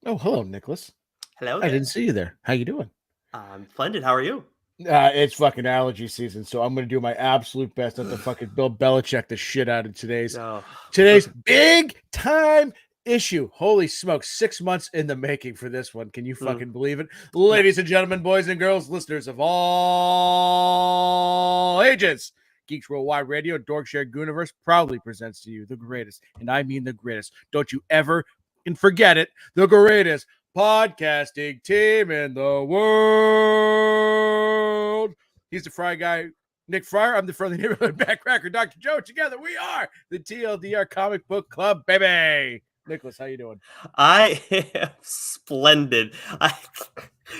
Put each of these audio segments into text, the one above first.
Oh, hello, Nicholas. Hello I there. didn't see you there. How you doing? I'm splendid. How are you? It's fucking allergy season, so I'm gonna do my absolute best not to fucking Bill Belichick the shit out of today's Oh, big time issue. Holy smoke! 6 months in the making for this one. Can you mm, fucking believe it, no. ladies and gentlemen, boys and girls, listeners of all ages? Geeks Worldwide Radio, Dorkshare Gooniverse proudly presents to you the greatest, and I mean the greatest. Don't you ever and forget it, the greatest podcasting team in the world. He's the Fry guy, Nick Friar. I'm the friendly neighborhood backcracker, Dr. Joe. Together we are the TLDR Comic Book Club, baby. Nicholas, how you doing? I am splendid.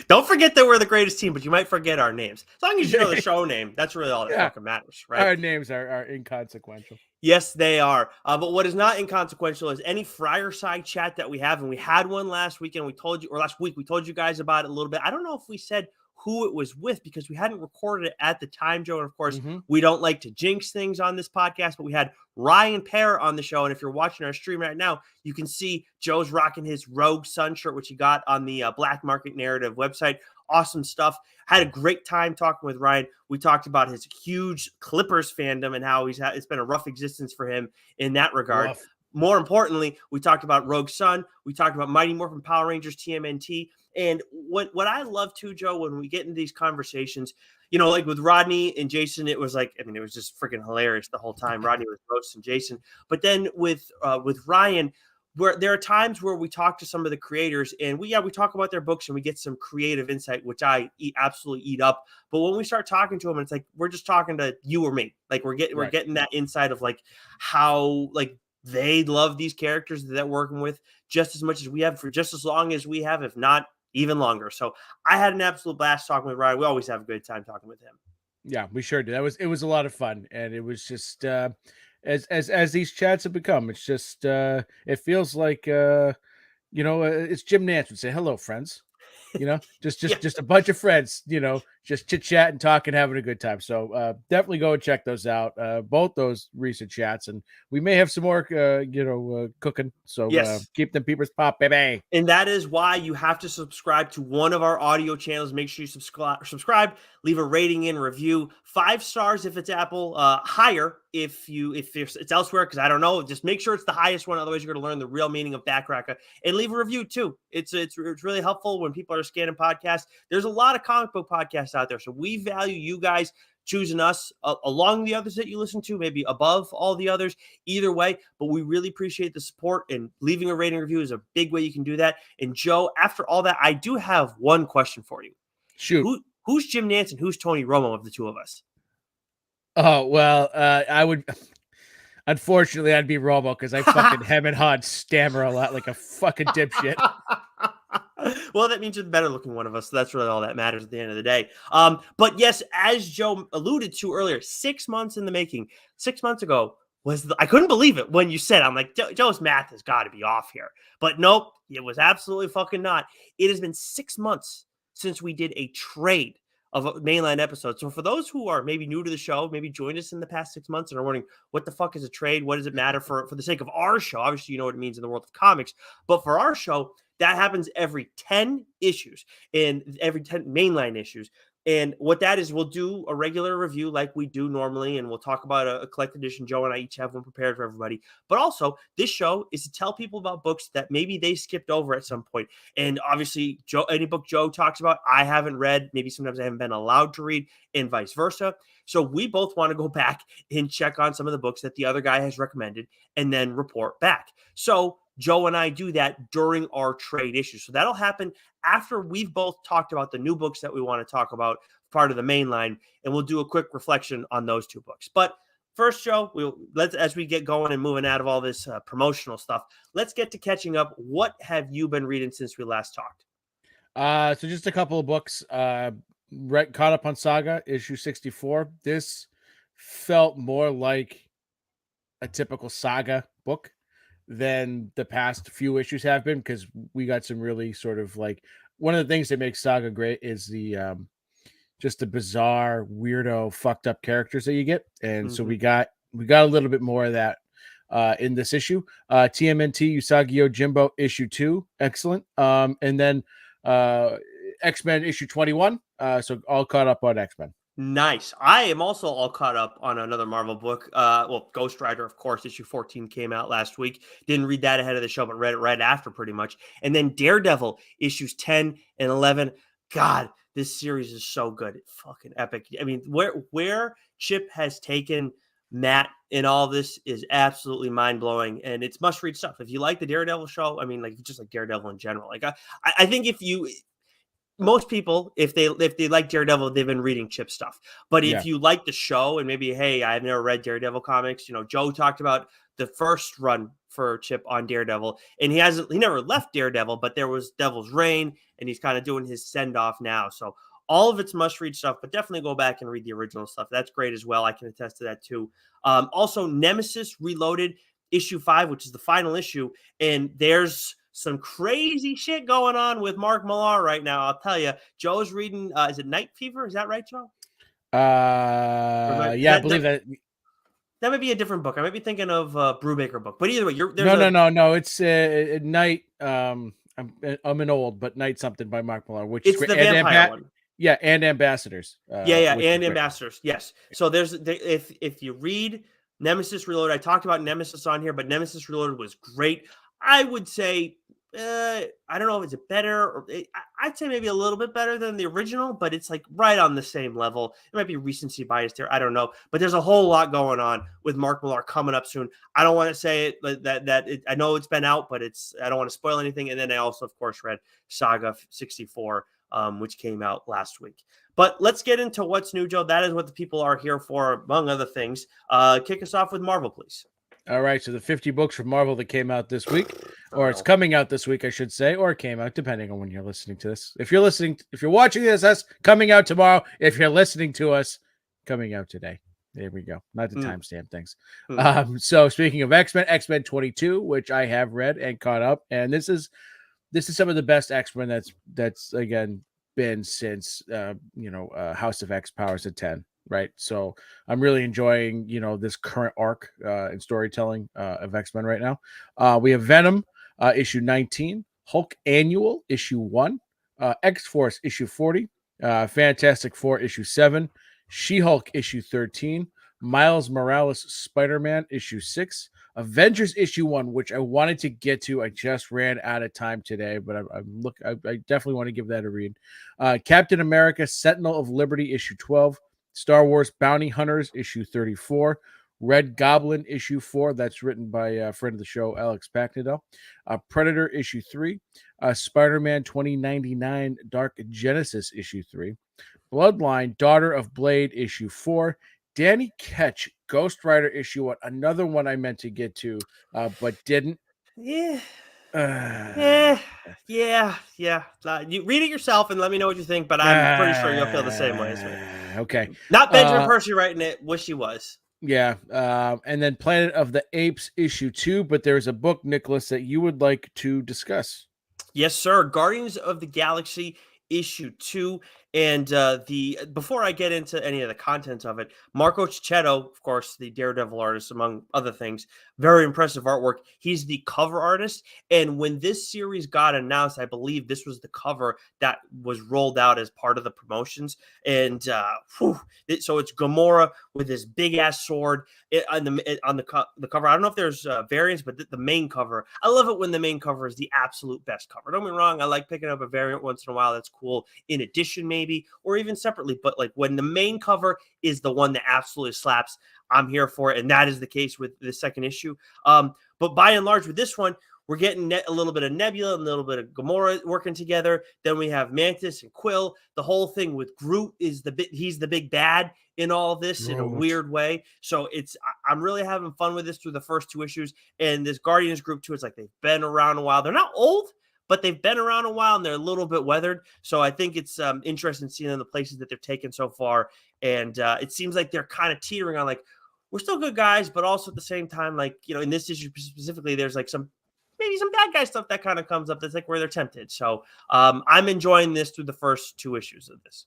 Don't forget that we're the greatest team, but you might forget our names. As long as you know the show name, that's really all that Yeah, fucking matters, right? our names are inconsequential. Yes, they are. But what is not inconsequential is any Friar side chat that we have. And we had one last weekend. We told you, or last week, we told you guys about it a little bit. I don't know if we said who it was with because we hadn't recorded it at the time, Joe. And of course, Mm-hmm. we don't like to jinx things on this podcast, but we had Ryan Pear on the show. And if you're watching our stream right now, you can see Joe's rocking his Rogue Sun shirt, which he got on the Black Market Narrative website. Awesome stuff. Had a great time talking with Ryan. We talked about his huge Clippers fandom and how it's been a rough existence for him in that regard. Rough. More importantly, we talked about Rogue Sun. We talked about Mighty Morphin Power Rangers TMNT. And what I love too, Joe, when we get into these conversations, you know, like with Rodney and Jason, it was like, I mean, it was just freaking hilarious the whole time. Rodney was roasting Jason. But then with Ryan, where there are times where we talk to some of the creators and we talk about their books and we get some creative insight, which I absolutely eat up. But when we start talking to them, it's like we're just talking to you or me. Like we're getting that insight of like how like they love these characters that they're working with just as much as we have for just as long as we have, if not even longer. So I had an absolute blast talking with Ryan. We always have a good time talking with him. Yeah, we sure did. It was a lot of fun, and it was just as these chats have become. It's just it feels like it's Jim Nance would say, "Hello, friends." Just Yeah. just a bunch of friends, just chit chat and talk and having a good time. So definitely go and check those out, both those recent chats, and we may have some more cooking. So Yes. keep them peepers pop, baby. And that is why you have to subscribe to one of our audio channels. Make sure you subscribe, leave a rating and review. 5 stars if it's Apple, higher if it's elsewhere, because I don't know. Just make sure it's the highest one. Otherwise, you're going to learn the real meaning of Backracker. And leave a review too. It's really helpful when people are scanning podcasts. There's a lot of comic book podcasts out there. So we value you guys choosing us along the others that you listen to, maybe above all the others, either way. But we really appreciate the support, and leaving a rating review is a big way you can do that. And Joe, after all that, I do have one question for you. Shoot. Who's Jim Nance and who's Tony Romo of the two of us? Oh, well, I would, unfortunately, I'd be Romo because I fucking hem and haw stammer a lot like a fucking dipshit. Well, that means you're the better looking one of us. So that's really all that matters at the end of the day. But yes, as Joe alluded to earlier, 6 months in the making. 6 months ago I couldn't believe it when you said, I'm like, Joe's math has got to be off here. But nope, it was absolutely fucking not. It has been 6 months since we did a trade of a mainline episode. So for those who are maybe new to the show, maybe joined us in the past 6 months and are wondering, what the fuck is a trade? What does it matter for the sake of our show? Obviously, you know what it means in the world of comics. But for our show, that happens every 10 issues and every 10 mainline issues. And what that is, we'll do a regular review like we do normally, and we'll talk about a collected edition. Joe and I each have one prepared for everybody. But also, this show is to tell people about books that maybe they skipped over at some point. And obviously, any book Joe talks about, I haven't read. Maybe sometimes I haven't been allowed to read, and vice versa. So we both want to go back and check on some of the books that the other guy has recommended and then report back. So Joe and I do that during our trade issue. So that'll happen after we've both talked about the new books that we want to talk about, part of the main line, and we'll do a quick reflection on those 2 books. But first, Joe, as we get going and moving out of all this promotional stuff, let's get to catching up. What have you been reading since we last talked? So just a couple of books. Caught up on Saga issue 64. This felt more like a typical Saga book than the past few issues have been, because we got some really sort of like, one of the things that makes Saga great is the just the bizarre, weirdo, fucked up characters that you get, and so we got a little bit more of that in this issue. TMNT Usagi Jimbo issue 2, excellent. And then X-Men issue 21. So all caught up on X-Men. Nice. I am also all caught up on another Marvel book. Well, Ghost Rider, of course, issue 14 came out last week. Didn't read that ahead of the show, but read it right after pretty much. And then Daredevil issues 10 and 11. God, this series is so good. It's fucking epic. I mean, where Chip has taken Matt in all this is absolutely mind-blowing, and it's must-read stuff. If you like the Daredevil show, I mean, like just like Daredevil in general. Like I think most people, if they like Daredevil, they've been reading Chip stuff. But if you like the show and maybe, hey, I've never read Daredevil comics, Joe talked about the first run for Chip on Daredevil, and he never left Daredevil, but there was Devil's Reign, and he's kind of doing his send off now. So all of it's must read stuff, but definitely go back and read the original stuff. That's great as well. I can attest to that too. Also, Nemesis Reloaded issue 5, which is the final issue, and there's some crazy shit going on with Mark Millar right now. I'll tell you. Joe's reading. Is it Night Fever? Is that right, Joe? Yeah, I believe that. That might be a different book. I might be thinking of Brubaker book. But either way, no. It's Night. I'm an old, but Night something by Mark Millar, which it's is the vampire one. Yeah, and Ambassadors. And Ambassadors. Yes. So if you read Nemesis Reloaded, I talked about Nemesis on here, but Nemesis Reloaded was great. I would say, I don't know if it's better, or I'd say maybe a little bit better than the original, but it's like right on the same level. It might be recency bias there. I don't know, but there's a whole lot going on with Mark Millar coming up soon. I don't want to say it I know it's been out, but I don't want to spoil anything. And then I also, of course, read Saga 64, which came out last week. But let's get into what's new, Joe. That is what the people are here for, among other things. Kick us off with Marvel, please. All right, so the 50 books from Marvel that came out this week, or it's coming out this week, I should say, or it came out, depending on when you're listening to this. If you're watching this, that's coming out tomorrow. If you're listening to us, coming out today. There we go. Not the timestamp things. So speaking of X-Men 22, which I have read and caught up, and this is some of the best X-Men that's again been since House of X Powers of 10. Right. So I'm really enjoying, this current arc and storytelling of X-Men right now. We have Venom issue 19, Hulk Annual issue 1, X-Force issue 40, Fantastic Four issue 7, She-Hulk issue 13, Miles Morales Spider-Man issue 6, Avengers issue 1, which I wanted to get to. I just ran out of time today, but I definitely want to give that a read. Captain America Sentinel of Liberty issue 12, Star Wars Bounty Hunters issue 34, Red Goblin issue 4, that's written by a friend of the show, Alex Packnadel, Predator issue 3, Spider-Man 2099 Dark Genesis issue 3, Bloodline Daughter of Blade issue 4, Danny Ketch Ghost Rider issue 1, another one I meant to get to but didn't. Yeah. You read it yourself and let me know what you think, but I'm pretty sure you'll feel the same way as me. Okay. Not Benjamin Percy writing it. Wish he was. Yeah. And then Planet of the Apes issue 2, but there's a book, Nicholas, that you would like to discuss. Yes, sir. Guardians of the Galaxy issue 2. And before I get into any of the contents of it, Marco Cicchetto, of course, the Daredevil artist, among other things, very impressive artwork. He's the cover artist. And when this series got announced, I believe this was the cover that was rolled out as part of the promotions. And so it's Gamora with this big ass sword on the cover. I don't know if there's variants, but the main cover, I love it when the main cover is the absolute best cover. Don't get me wrong, I like picking up a variant once in a while. That's cool. In addition, maybe, or even separately, but like when the main cover is the one that absolutely slaps, I'm here for it. And that is the case with the second issue. But by and large with this one, we're getting a little bit of Nebula, a little bit of Gamora working together. Then we have Mantis and Quill. The whole thing with Groot is he's the big bad in all of this in a weird way. So I'm really having fun with this through the first 2 issues. And this Guardians group too, it's like they've been around a while. They're not old, but they've been around a while and they're a little bit weathered. So I think it's interesting seeing the places that they've taken so far. And it seems like they're kind of teetering on like, we're still good guys, but also at the same time, like, in this issue specifically, there's like maybe some bad guy stuff that kind of comes up. That's like where they're tempted. So I'm enjoying this through the first 2 issues of this.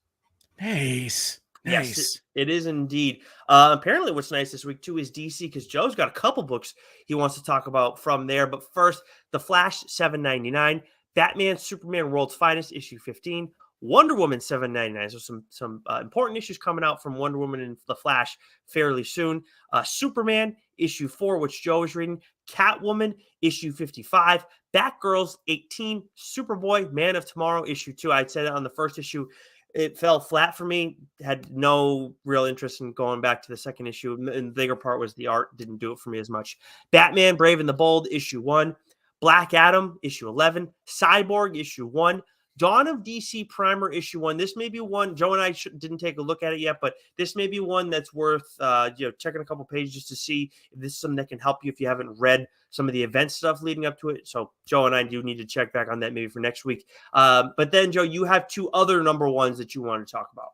Nice. Yes, Nice. it is indeed. Apparently, what's nice this week too is DC because Joe's got a couple books he wants to talk about from there. But first, The Flash 7.99, Batman Superman World's Finest issue 15, Wonder Woman 7.99. So some important issues coming out from Wonder Woman and The Flash fairly soon. Superman issue 4, which Joe is reading. Catwoman issue 55. Batgirls 18. Superboy Man of Tomorrow issue 2. I'd said it on the first issue. It fell flat for me. Had no real interest in going back to the second issue. And the bigger part was the art didn't do it for me as much. Batman Brave and the Bold, issue 1. Black Adam, issue 11. Cyborg, issue 1. Dawn of DC Primer, issue 1. This may be one, Joe and I didn't take a look at it yet, but this may be one that's worth checking a couple pages just to see if this is something that can help you if you haven't read some of the event stuff leading up to it. So Joe and I do need to check back on that maybe for next week. But then, Joe, you have 2 other number ones that you want to talk about.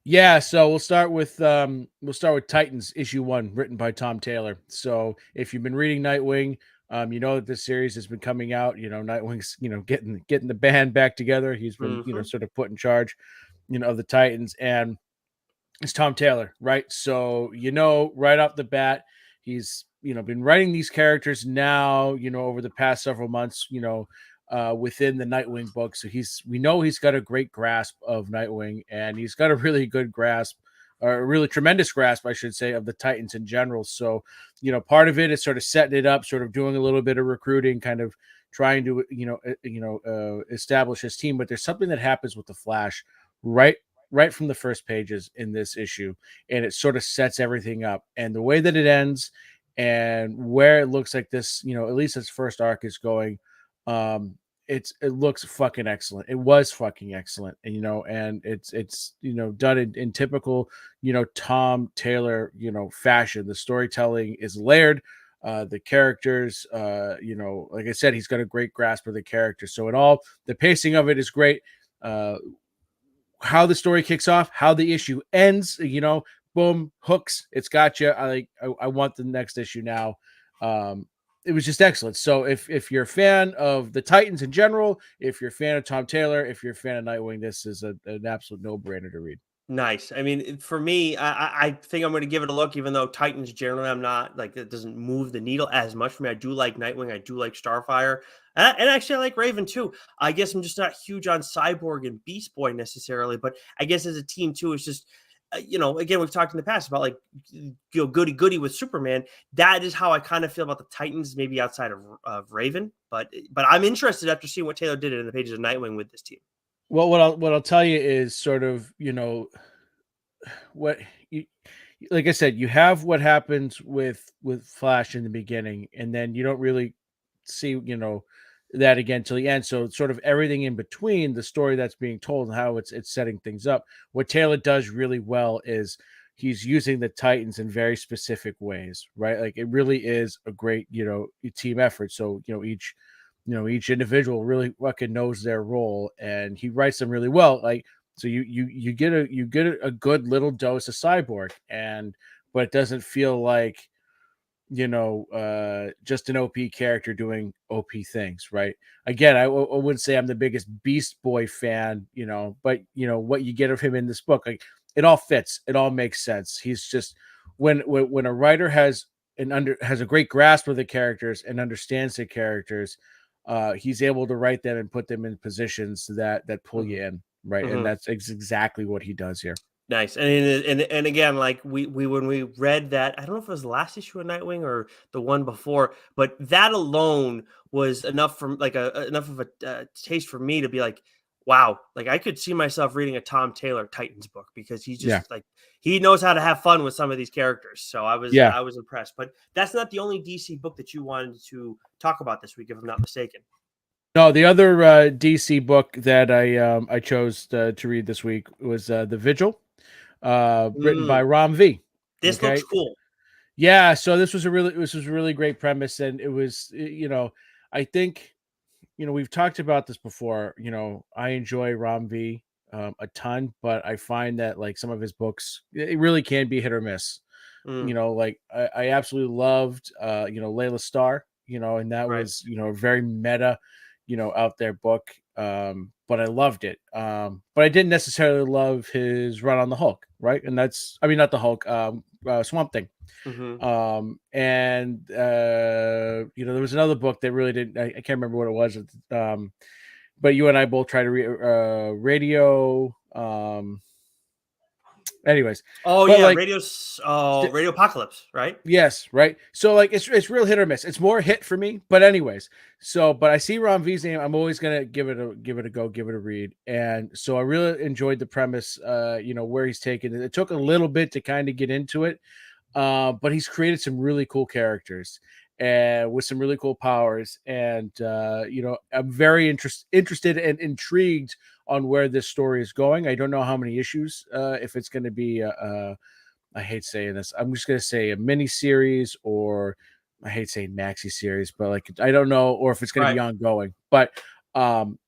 Yeah, so we'll start with Titans issue 1, written by Tom Taylor. So if you've been reading Nightwing, you know that this series has been coming out. You know, Nightwing's getting the band back together. He's been sort of put in charge, of the Titans, and it's Tom Taylor, right? So right off the bat, he's been writing these characters now, over the past several months, within the Nightwing book. So we know he's got a great grasp of Nightwing, and he's got a really good grasp, or a really tremendous grasp, I should say, of the Titans in general. So, part of it is sort of setting it up, sort of doing a little bit of recruiting, kind of trying to, establish his team. But there's something that happens with the Flash right from the first pages in this issue, and it sort of sets everything up. And the way that it ends, and where it looks like this, at least its first arc is going, it looks fucking excellent. It was fucking excellent, and it's done in typical Tom Taylor fashion. The storytelling is layered. The characters, like I said, he's got a great grasp of the characters. So the pacing of it is great. How the story kicks off, how the issue ends, boom, hooks. It's got you. I want the next issue now. It was just excellent. So if you're a fan of the Titans in general, if you're a fan of Tom Taylor, if you're a fan of Nightwing, this is an absolute no-brainer to read. Nice. I mean, for me, I think I'm going to give it a look, even though Titans generally, I'm not like, it doesn't move the needle as much for me. I do like Nightwing. I do like Starfire. And actually, I like Raven too. I guess I'm just not huge on Cyborg and Beast Boy necessarily, but I guess as a team too, it's just, again, we've talked in the past about like, goody with Superman. That is how I kind of feel about the Titans, maybe outside of Raven. But I'm interested after seeing what Taylor did in the pages of Nightwing with this team. Well, what I'll tell you is sort of, what you, like I said, you have what happens with Flash in the beginning, and then you don't really see, that again till the end. So sort of everything in between, the story that's being told and how it's setting things up. What Taylor does really well is he's using the Titans in very specific ways, right? Like it really is a great, team effort. So, each individual really fucking knows their role, and he writes them really well. Like, so you get a good little dose of Cyborg, but it doesn't feel like just an OP character doing OP things, right? Again, I wouldn't say I'm the biggest Beast Boy fan, but what you get of him in this book, like it all fits, it all makes sense. He's just when a writer has a great grasp of the characters and understands the characters, he's able to write them and put them in positions that pull you in, right? Mm-hmm. And that's exactly what he does here. Nice. And again, like we when we read that, I don't know if it was the last issue of Nightwing or the one before, but that alone was enough for like enough of a taste for me to be like, wow, like I could see myself reading a Tom Taylor Titans book because he's just like he knows how to have fun with some of these characters. So I was impressed. But that's not the only DC book that you wanted to talk about this week, if I'm not mistaken. No, the other DC book that I chose to read this week was The Vigil, written by Ram V. This looks cool. Yeah, so this was a really great premise, and it was I think we've talked about this before. I enjoy Ram V a ton, but I find that like some of his books, it really can be hit or miss. Like I absolutely loved Layla Starr, and that was a very meta out there book. but I loved it. But I didn't necessarily love his run on the Hulk, right? And not the Hulk, Swamp Thing. Mm-hmm. There was another book that really didn't. I can't remember what it was. But you and I both tried to read Radio. Anyways, Oh but yeah, like, Radio Apocalypse, right? yes, right. So like, it's real hit or miss. It's more hit for me. But anyways, but I see Ron V's name. I'm always gonna give it a go, give it a read. And so I really enjoyed the premise. Where he's taken it. It took a little bit to kind of get into it. But he's created some really cool characters and with some really cool powers. And I'm very interested and intrigued on where this story is going. I don't know how many issues, if it's going to be I hate saying this. I'm just going to say a mini series, or I hate saying maxi series, but like, I don't know, or if it's going to be ongoing. But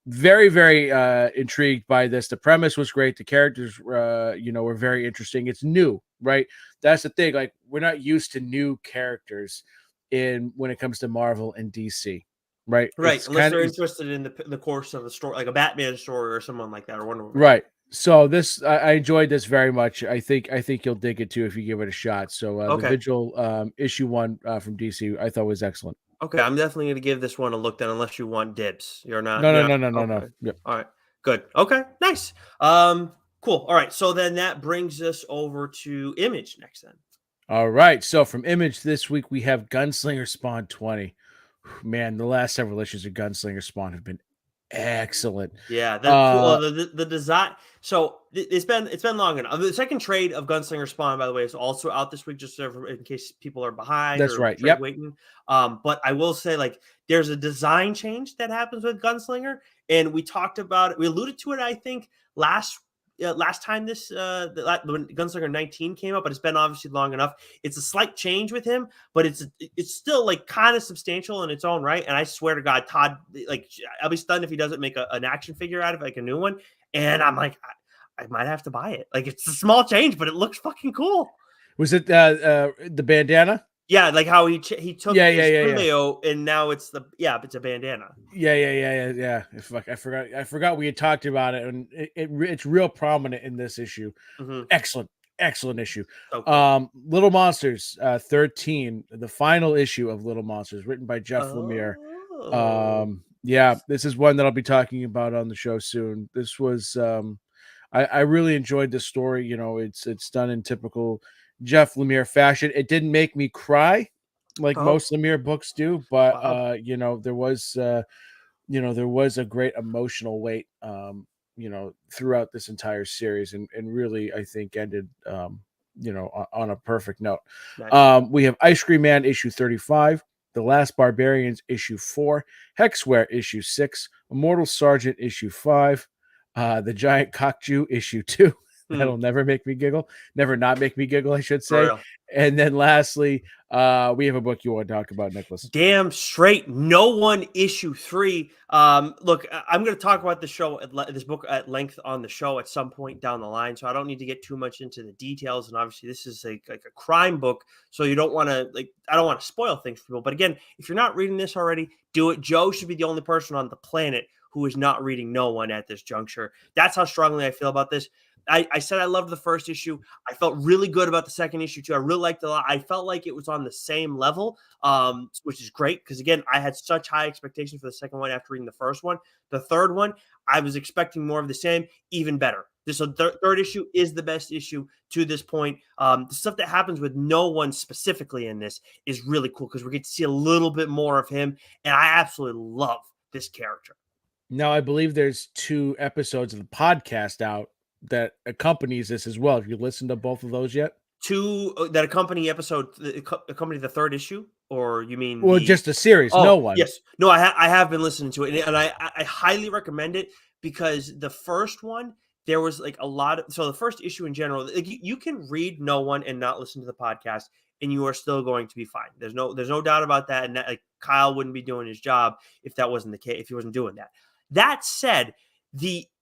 very, very intrigued by this. The premise was great. The characters, were very interesting. It's new, right? That's the thing. Like, we're not used to new characters when it comes to Marvel and DC, right? Right. Unless they're interested in the course of a story, like a Batman story or someone like that, or Wonder Woman. Right. So I enjoyed this very much. I think you'll dig it too if you give it a shot. So the Vigil issue 1 from DC I thought was excellent. Okay, I'm definitely going to give this one a look then, unless you want dibs. You're not. No. Okay. Yep. All right. Good. Okay. Nice. Cool. All right. So then that brings us over to Image next then. All right. So from Image this week, we have Gunslinger Spawn 20. Man, the last several issues of Gunslinger Spawn have been excellent. Yeah, the design. So it's been long enough. The second trade of Gunslinger Spawn, by the way, is also out this week, just in case people are behind. That's or right. Yep. Waiting. But I will say, like, there's a design change that happens with Gunslinger, and we talked about it. We alluded to it, I think, last time when Gunslinger 19 came out, but it's been obviously long enough. It's a slight change with him, but it's still like kind of substantial in its own right. And I swear to God, Todd, like, I'll be stunned if he doesn't make an action figure out of it, like a new one. And I'm like, I might have to buy it. Like, it's a small change, but it looks fucking cool. Was it the bandana? Yeah, like how he took his Julio, and now it's it's a bandana. Yeah. I forgot we had talked about it, and it's real prominent in this issue. Mm-hmm. Excellent issue. Okay. Little Monsters 13, the final issue of Little Monsters, written by Jeff Lemire. This is one that I'll be talking about on the show soon. This was I really enjoyed this story. You know, it's done in typical Jeff Lemire fashion. It didn't make me cry like most Lemire books do, but there was a great emotional weight throughout this entire series, and really, I think, ended on a perfect note. Nice. We have Ice Cream Man issue 35, The Last Barbarians issue 4, Hexware issue 6, Immortal Sergeant issue 5, The Giant Cockjew issue 2. That'll never make me giggle. Never not make me giggle, I should say. And then lastly, we have a book you want to talk about, Nicholas. Damn straight. No One issue 3. Look, I'm going to talk about this book at length on the show at some point down the line, so I don't need to get too much into the details. And obviously, this is like a crime book, so you don't want to I don't want to spoil things for people. But again, if you're not reading this already, do it. Joe should be the only person on the planet who is not reading No One at this juncture. That's how strongly I feel about this. I said I loved the first issue. I felt really good about the second issue too. I really liked it a lot. I felt like it was on the same level, which is great because, again, I had such high expectations for the second one after reading the first one. The third one, I was expecting more of the same, even better. This third issue is the best issue to this point. The stuff that happens with No One specifically in this is really cool because we get to see a little bit more of him, and I absolutely love this character. Now, I believe there's 2 episodes of the podcast out that accompanies this as well. Have you listened to both of those yet? 2 that accompany the third issue, or you mean just the series? No One. Yes, no, I have been listening to it, and I highly recommend it because the first one, there was like a lot of, so the first issue in general, like, you can read No One and not listen to the podcast, and you are still going to be fine. There's no doubt about that, and that, like, Kyle wouldn't be doing his job if that wasn't the case, if he wasn't doing that. That said,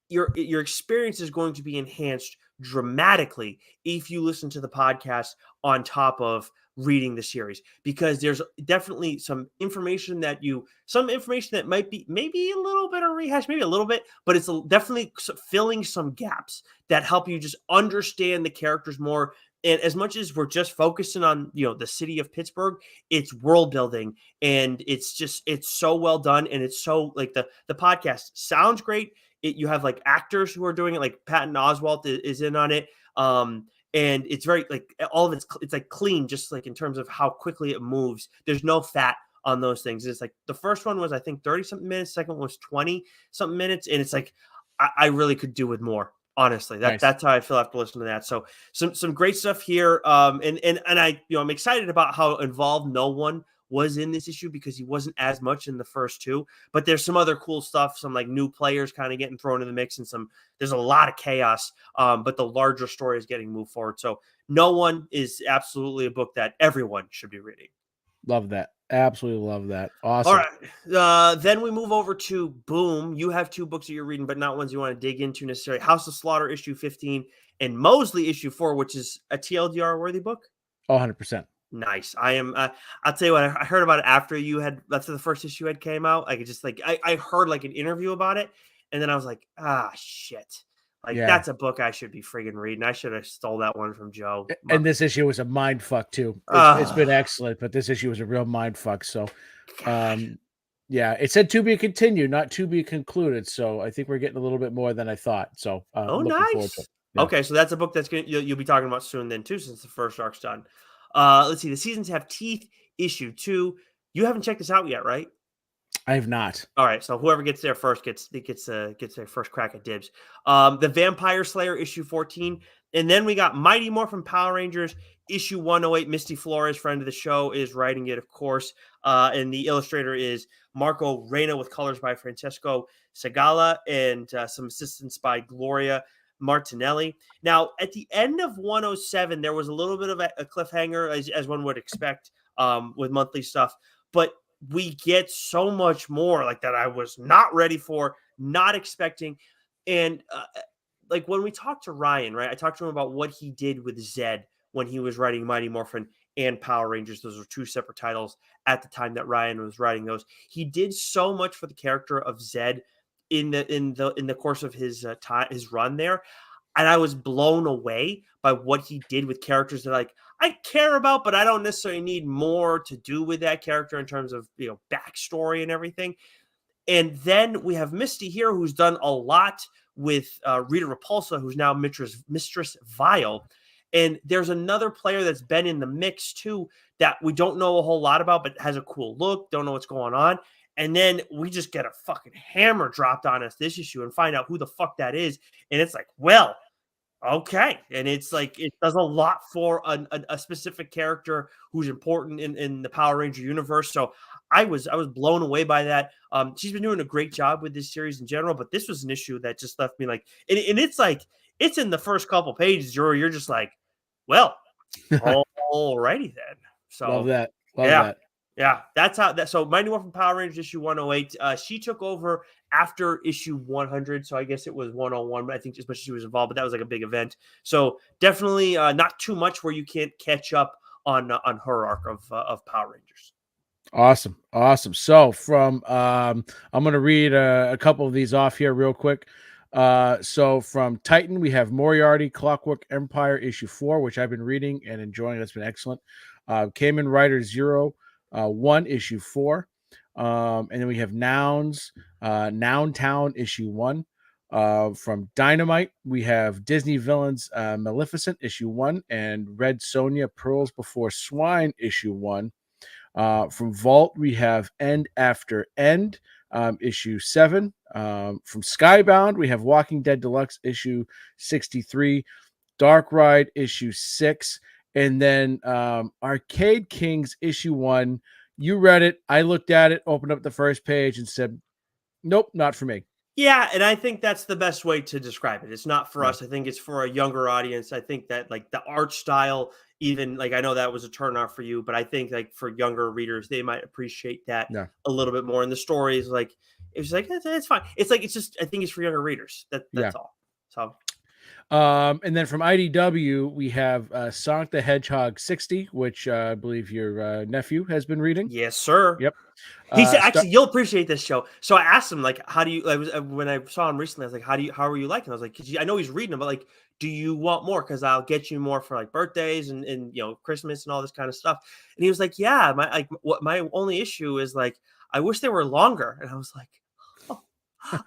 your experience is going to be enhanced dramatically if you listen to the podcast on top of reading the series, because there's definitely some information that might be maybe a little bit of rehash, maybe a little bit, but it's definitely filling some gaps that help you just understand the characters more. And as much as we're just focusing on, the city of Pittsburgh, it's world building, and it's so well done, and it's so, like, the podcast sounds great. You have like actors who are doing it, like Patton Oswalt is in on it. And it's very, like, all of it's like clean, just like in terms of how quickly it moves. There's no fat on those things. It's like the first one was, I think, 30 something minutes, second one was 20 something minutes, and it's like I really could do with more. Honestly, Nice. that's how I feel after listening to that. So some great stuff here. And I, I'm excited about how involved No One was in this issue, because he wasn't as much in the first two. But there's some other cool stuff, some like new players kind of getting thrown in the mix, and there's a lot of chaos. But the larger story is getting moved forward. So No One is absolutely a book that everyone should be reading. Love that. Absolutely love that. Awesome. All right. Then we move over to Boom. You have two books that you're reading, but not ones you want to dig into necessarily. House of Slaughter issue 15 and Mosley issue 4, which is a TLDR worthy book. 100%. Nice. I am. I'll tell you what. I heard about it after the first issue had came out. Like, it just, like, I heard like an interview about it, and then I was like, shit. Like, that's a book I should be friggin' reading. I should have stole that one from Joe. And this issue was a mind fuck too. It's been excellent, but this issue was a real mind fuck. So, yeah, it said to be continued, not to be concluded. So I think we're getting a little bit more than I thought. So, nice. Yeah. Okay, so that's a book that's you'll be talking about soon then too, since the first arc's done. Let's see. The Seasons Have Teeth issue 2. You haven't checked this out yet, right? I have not. All right, so whoever gets there first gets their first crack at dibs. The Vampire Slayer issue 14, and then we got Mighty Morphin Power Rangers issue 108. Misty Flores, friend of the show, is writing it, of course, and the illustrator is Marco Reina, with colors by Francesco Segala, and some assistance by Gloria Martinelli. Now, at the end of 107, there was a little bit of a cliffhanger, as one would expect with monthly stuff, but we get so much more, like, that I was not ready for, not expecting. And like, when we talked to Ryan, right, I talked to him about what he did with Zed when he was writing Mighty Morphin and Power Rangers. Those were two separate titles at the time that Ryan was writing those. He did so much for the character of Zed in the course of his run there. And I was blown away by what he did with characters that, like, I care about, but I don't necessarily need more to do with that character in terms of, backstory and everything. And then we have Misty here, who's done a lot with Rita Repulsa, who's now Mistress Vile. And there's another player that's been in the mix too that we don't know a whole lot about, but has a cool look. Don't know what's going on. And then we just get a fucking hammer dropped on us this issue and find out who the fuck that is. And it's like, well, okay. And it's like, it does a lot for a specific character who's important in the Power Ranger universe. So I was blown away by that. She's been doing a great job with this series in general, but this was an issue that just left me like, and it's like, it's in the first couple pages, you're just like, well, alrighty then. So love that. Love that. Yeah, that's how that. So Mighty Morphin Power Rangers issue 108. She took over after issue 100, so I guess it was 101. But I think just much she was involved, but that was like a big event. So definitely not too much where you can't catch up on her arc of Power Rangers. Awesome. So from I'm going to read a couple of these off here real quick. So from Titan, we have Moriarty Clockwork Empire issue 4, which I've been reading and enjoying. That's been excellent. Kamen Rider 01 issue 4. And then we have Noun Town issue 1. From Dynamite, we have Disney Villains Maleficent issue 1 and Red Sonja Pearls Before Swine issue 1. From Vault, we have End After End issue 7. From Skybound, we have Walking Dead Deluxe issue 63, Dark Ride issue 6, and then Arcade Kings issue 1. You read it. I looked at it, opened up the first page, and said, nope, not for me. Yeah, and I think that's the best way to describe it. It's not for us. I think it's for a younger audience. I think that, like, the art style, even, like, I know that was a turnoff for you, but I think, like, for younger readers, they might appreciate that a little bit more. And the story is like, it's like, it's fine. It's like, it's just, I think it's for younger readers. That's all. So And then from IDW, we have Sonic the Hedgehog 60, which I believe your nephew has been reading. Yes, sir. Yep. He said, Star- "Actually, you'll appreciate this show." So I asked him, like, "How do you?" I was when I saw him recently. I was like, how are you liking?" I was like, "Cause I know he's reading them, but like, do you want more? Because I'll get you more for like birthdays and Christmas and all this kind of stuff." And he was like, "Yeah, my only issue is like I wish they were longer." And I was like, "Oh,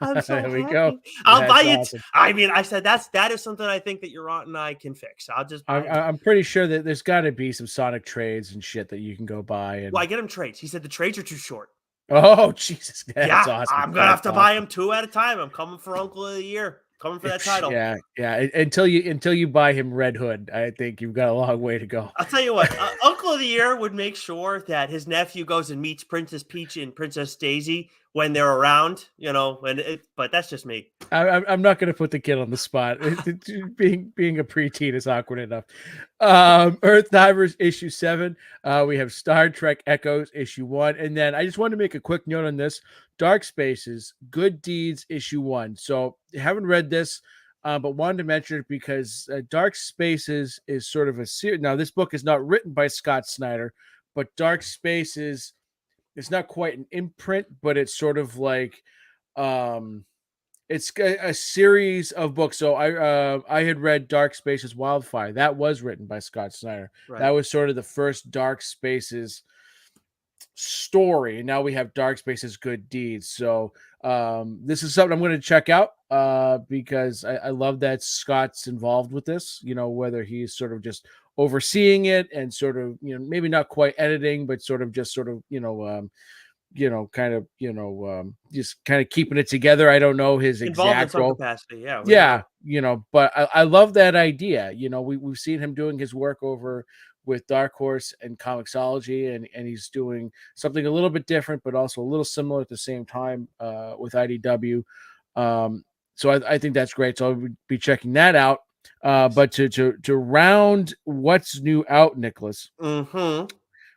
I'm so there we go. happy. I'll buy That's it." awesome. I mean, I said that is something I think that your aunt and I can fix. I'll just buy I'm, him. I'm pretty sure that there's got to be some Sonic trades and shit that you can go buy. Well, And I get him trades. He said the trades are too short. oh Jesus, that's Yeah, awesome. I'm gonna have That's to buy awesome. them two at a time. I'm coming for Uncle of the Year. Coming for that title. Yeah, yeah. Until you buy him Red Hood, I think you've got a long way to go. I'll tell you what, Uncle of the Year would make sure that his nephew goes and meets Princess Peach and Princess Daisy when they're around, but that's just me. I'm not going to put the kid on the spot. Being a preteen is awkward enough. Earth Divers issue 7. We have Star Trek Echoes issue 1, and then I just wanted to make a quick note on this. Dark Spaces Good Deeds issue 1. So I haven't read this, but wanted to mention it because Dark Spaces is sort of a series. Now this book is not written by Scott Snyder, but Dark Spaces it's not quite an imprint, but it's sort of like it's a series of books. So I had read Dark Spaces Wildfire. That was written by Scott Snyder. That Right. was sort of the first Dark Spaces story. And now we have Dark Spaces Good Deeds. So this is something I'm going to check out because I love that Scott's involved with this, whether he's sort of just overseeing it and sort of, maybe not quite editing, but sort of just sort of, just kind of keeping it together. I don't know his Involved in exact some role. capacity, yeah. We don't Yeah, know. but I love that idea. We've seen him doing his work over with Dark Horse and Comixology, and he's doing something a little bit different, but also a little similar at the same time with IDW. So I think that's great. So I'll be checking that out. But to round what's new out, Nicholas, Mm-hmm.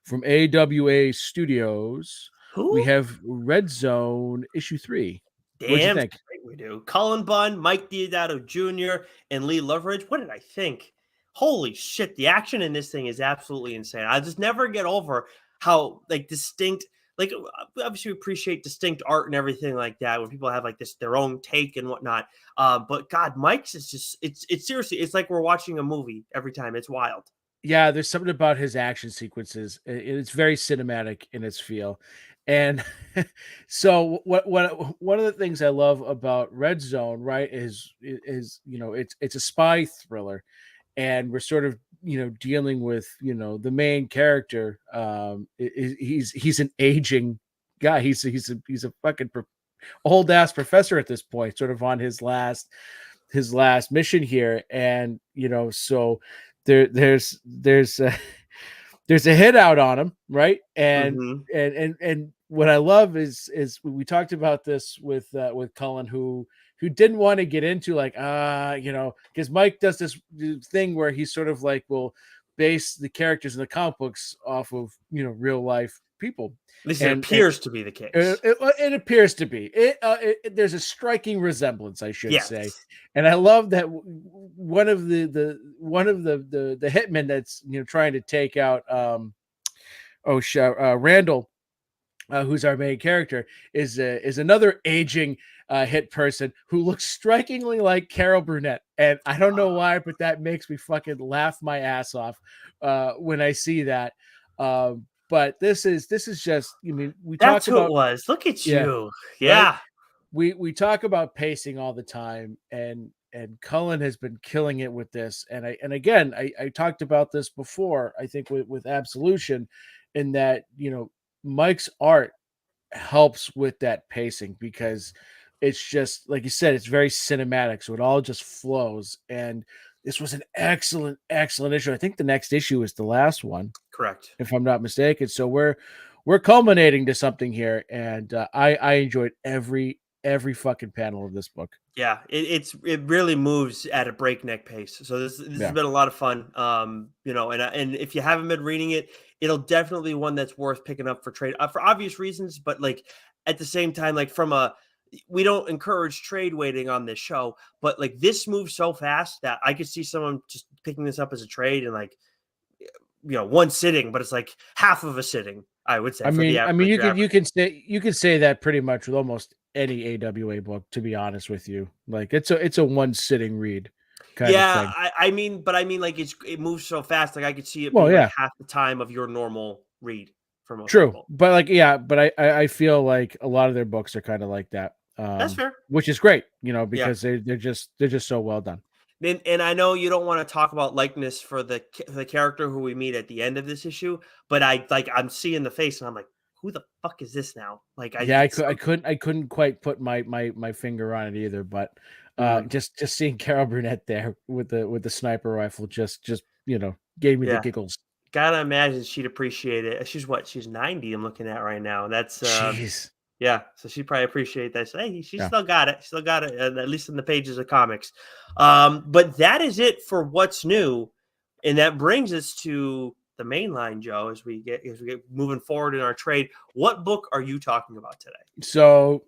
from AWA Studios, we Who? have Red Zone issue 3. What'd you Damn think? straight we do. Cullen Bunn, Mike Diodato Jr., and Lee Loveridge. What did I think? Holy shit, the action in this thing is absolutely insane. I just never get over how like distinct, like obviously we appreciate distinct art and everything like that when people have like this their own take and whatnot. But God, Mike's is just it's seriously, it's like we're watching a movie every time. It's wild. Yeah, there's something about his action sequences. It's very cinematic in its feel. And so what one of the things I love about Red Zone, right, is it's a spy thriller, and we're sort of dealing with the main character. He's an aging guy. He's a fucking old ass professor at this point, sort of on his last mission here, and so there's there's a hit out on him, right? And Mm-hmm. and what I love is we talked about this with Cullen, who didn't want to get into like because Mike does this thing where he sort of like will base the characters in the comic books off of real life people, At least it and appears to be the it, case. it appears to be. There's a striking resemblance, I should Yes. say, and I love that one of the hitmen that's trying to take out Randall, who's our main character, is another aging hit person who looks strikingly like Carol Burnett, and I don't know why, but that makes me fucking laugh my ass off when I see that. But this is just. I mean, we That's talk who it about was. Look at yeah, you. right. Yeah. We talk about pacing all the time, and Cullen has been killing it with this. And again, I talked about this before. I think with Absolution, in that Mike's art helps with that pacing because it's just like you said, it's very cinematic, so it all just flows. And this was an excellent issue. I think the next issue is the last one, Correct. if I'm not mistaken. So we're culminating to something here, and I enjoyed every fucking panel of this book. Yeah, it really moves at a breakneck pace. So this has Yeah, been a lot of fun. And if you haven't been reading it, it'll definitely be one that's worth picking up for trade for obvious reasons. But like at the same time, like from a we don't encourage trade waiting on this show, but like this moves so fast that I could see someone just picking this up as a trade and like one sitting, but it's like half of a sitting, I would say. I For the mean, for your average. you can say that pretty much with almost any AWA book. To be honest with you, like it's a one sitting read kind of Yeah, thing. I mean, but I mean, like it moves so fast. Like I could see it Well, being like yeah, half the time of your normal read for most true, people. but like yeah, but I feel like a lot of their books are kind of like that, That's fair. which is great, Yeah. because they're just so well done. And I know you don't want to talk about likeness for the character who we meet at the end of this issue, but I'm seeing the face and I'm like, who the fuck is this now? Like Yeah, it's I couldn't quite put my finger on it either, but Mhm. just seeing Carol Burnett there with the sniper rifle just gave me the Yeah. giggles. Gotta imagine she'd appreciate it. She's 90. I'm looking at right now. That's Jeez. Yeah, so she probably appreciate that. So, hey, she Yeah. still got it. Still got it, at least in the pages of comics. But that is it for what's new, and that brings us to the main line, Joe. As we get moving forward in our trade, what book are you talking about today? So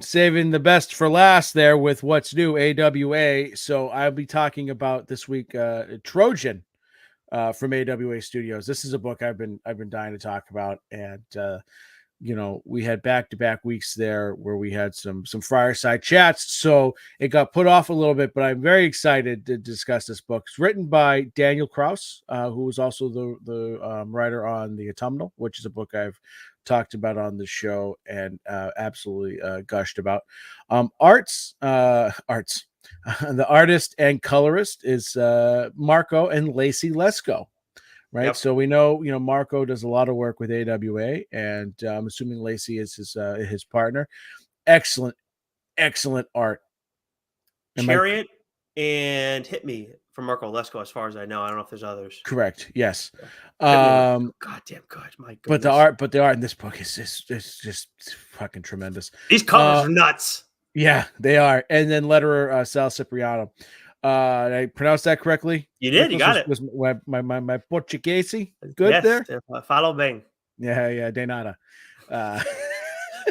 saving the best for last there with what's new AWA. So I'll be talking about this week Trojan from AWA Studios. This is a book I've been dying to talk about, and we had back-to-back weeks there where we had some fireside chats, so it got put off a little bit, but I'm very excited to discuss this book. It's written by Daniel Kraus, who was also the writer on The Autumnal, which is a book I've talked about on the show and absolutely gushed about. Arts the artist and colorist is Marco and Lacey Lesko. Right. Yep. So we know, Marco does a lot of work with AWA, and I'm assuming Lacey is his partner. Excellent, excellent art. Am I Chariot and Hit Me from Marco Lesko, as far as I know. I don't know if there's others. correct? Yes. Yeah. Hit Me was so Um, goddamn good. My but goodness. the art in this book is just fucking tremendous. These covers are nuts. Yeah, they are. And then letterer Sal Cipriano. Did I pronounce that correctly? You did. You got it. Was my Portuguese good Yes. there? Follow Bang. Yeah, de nada. Why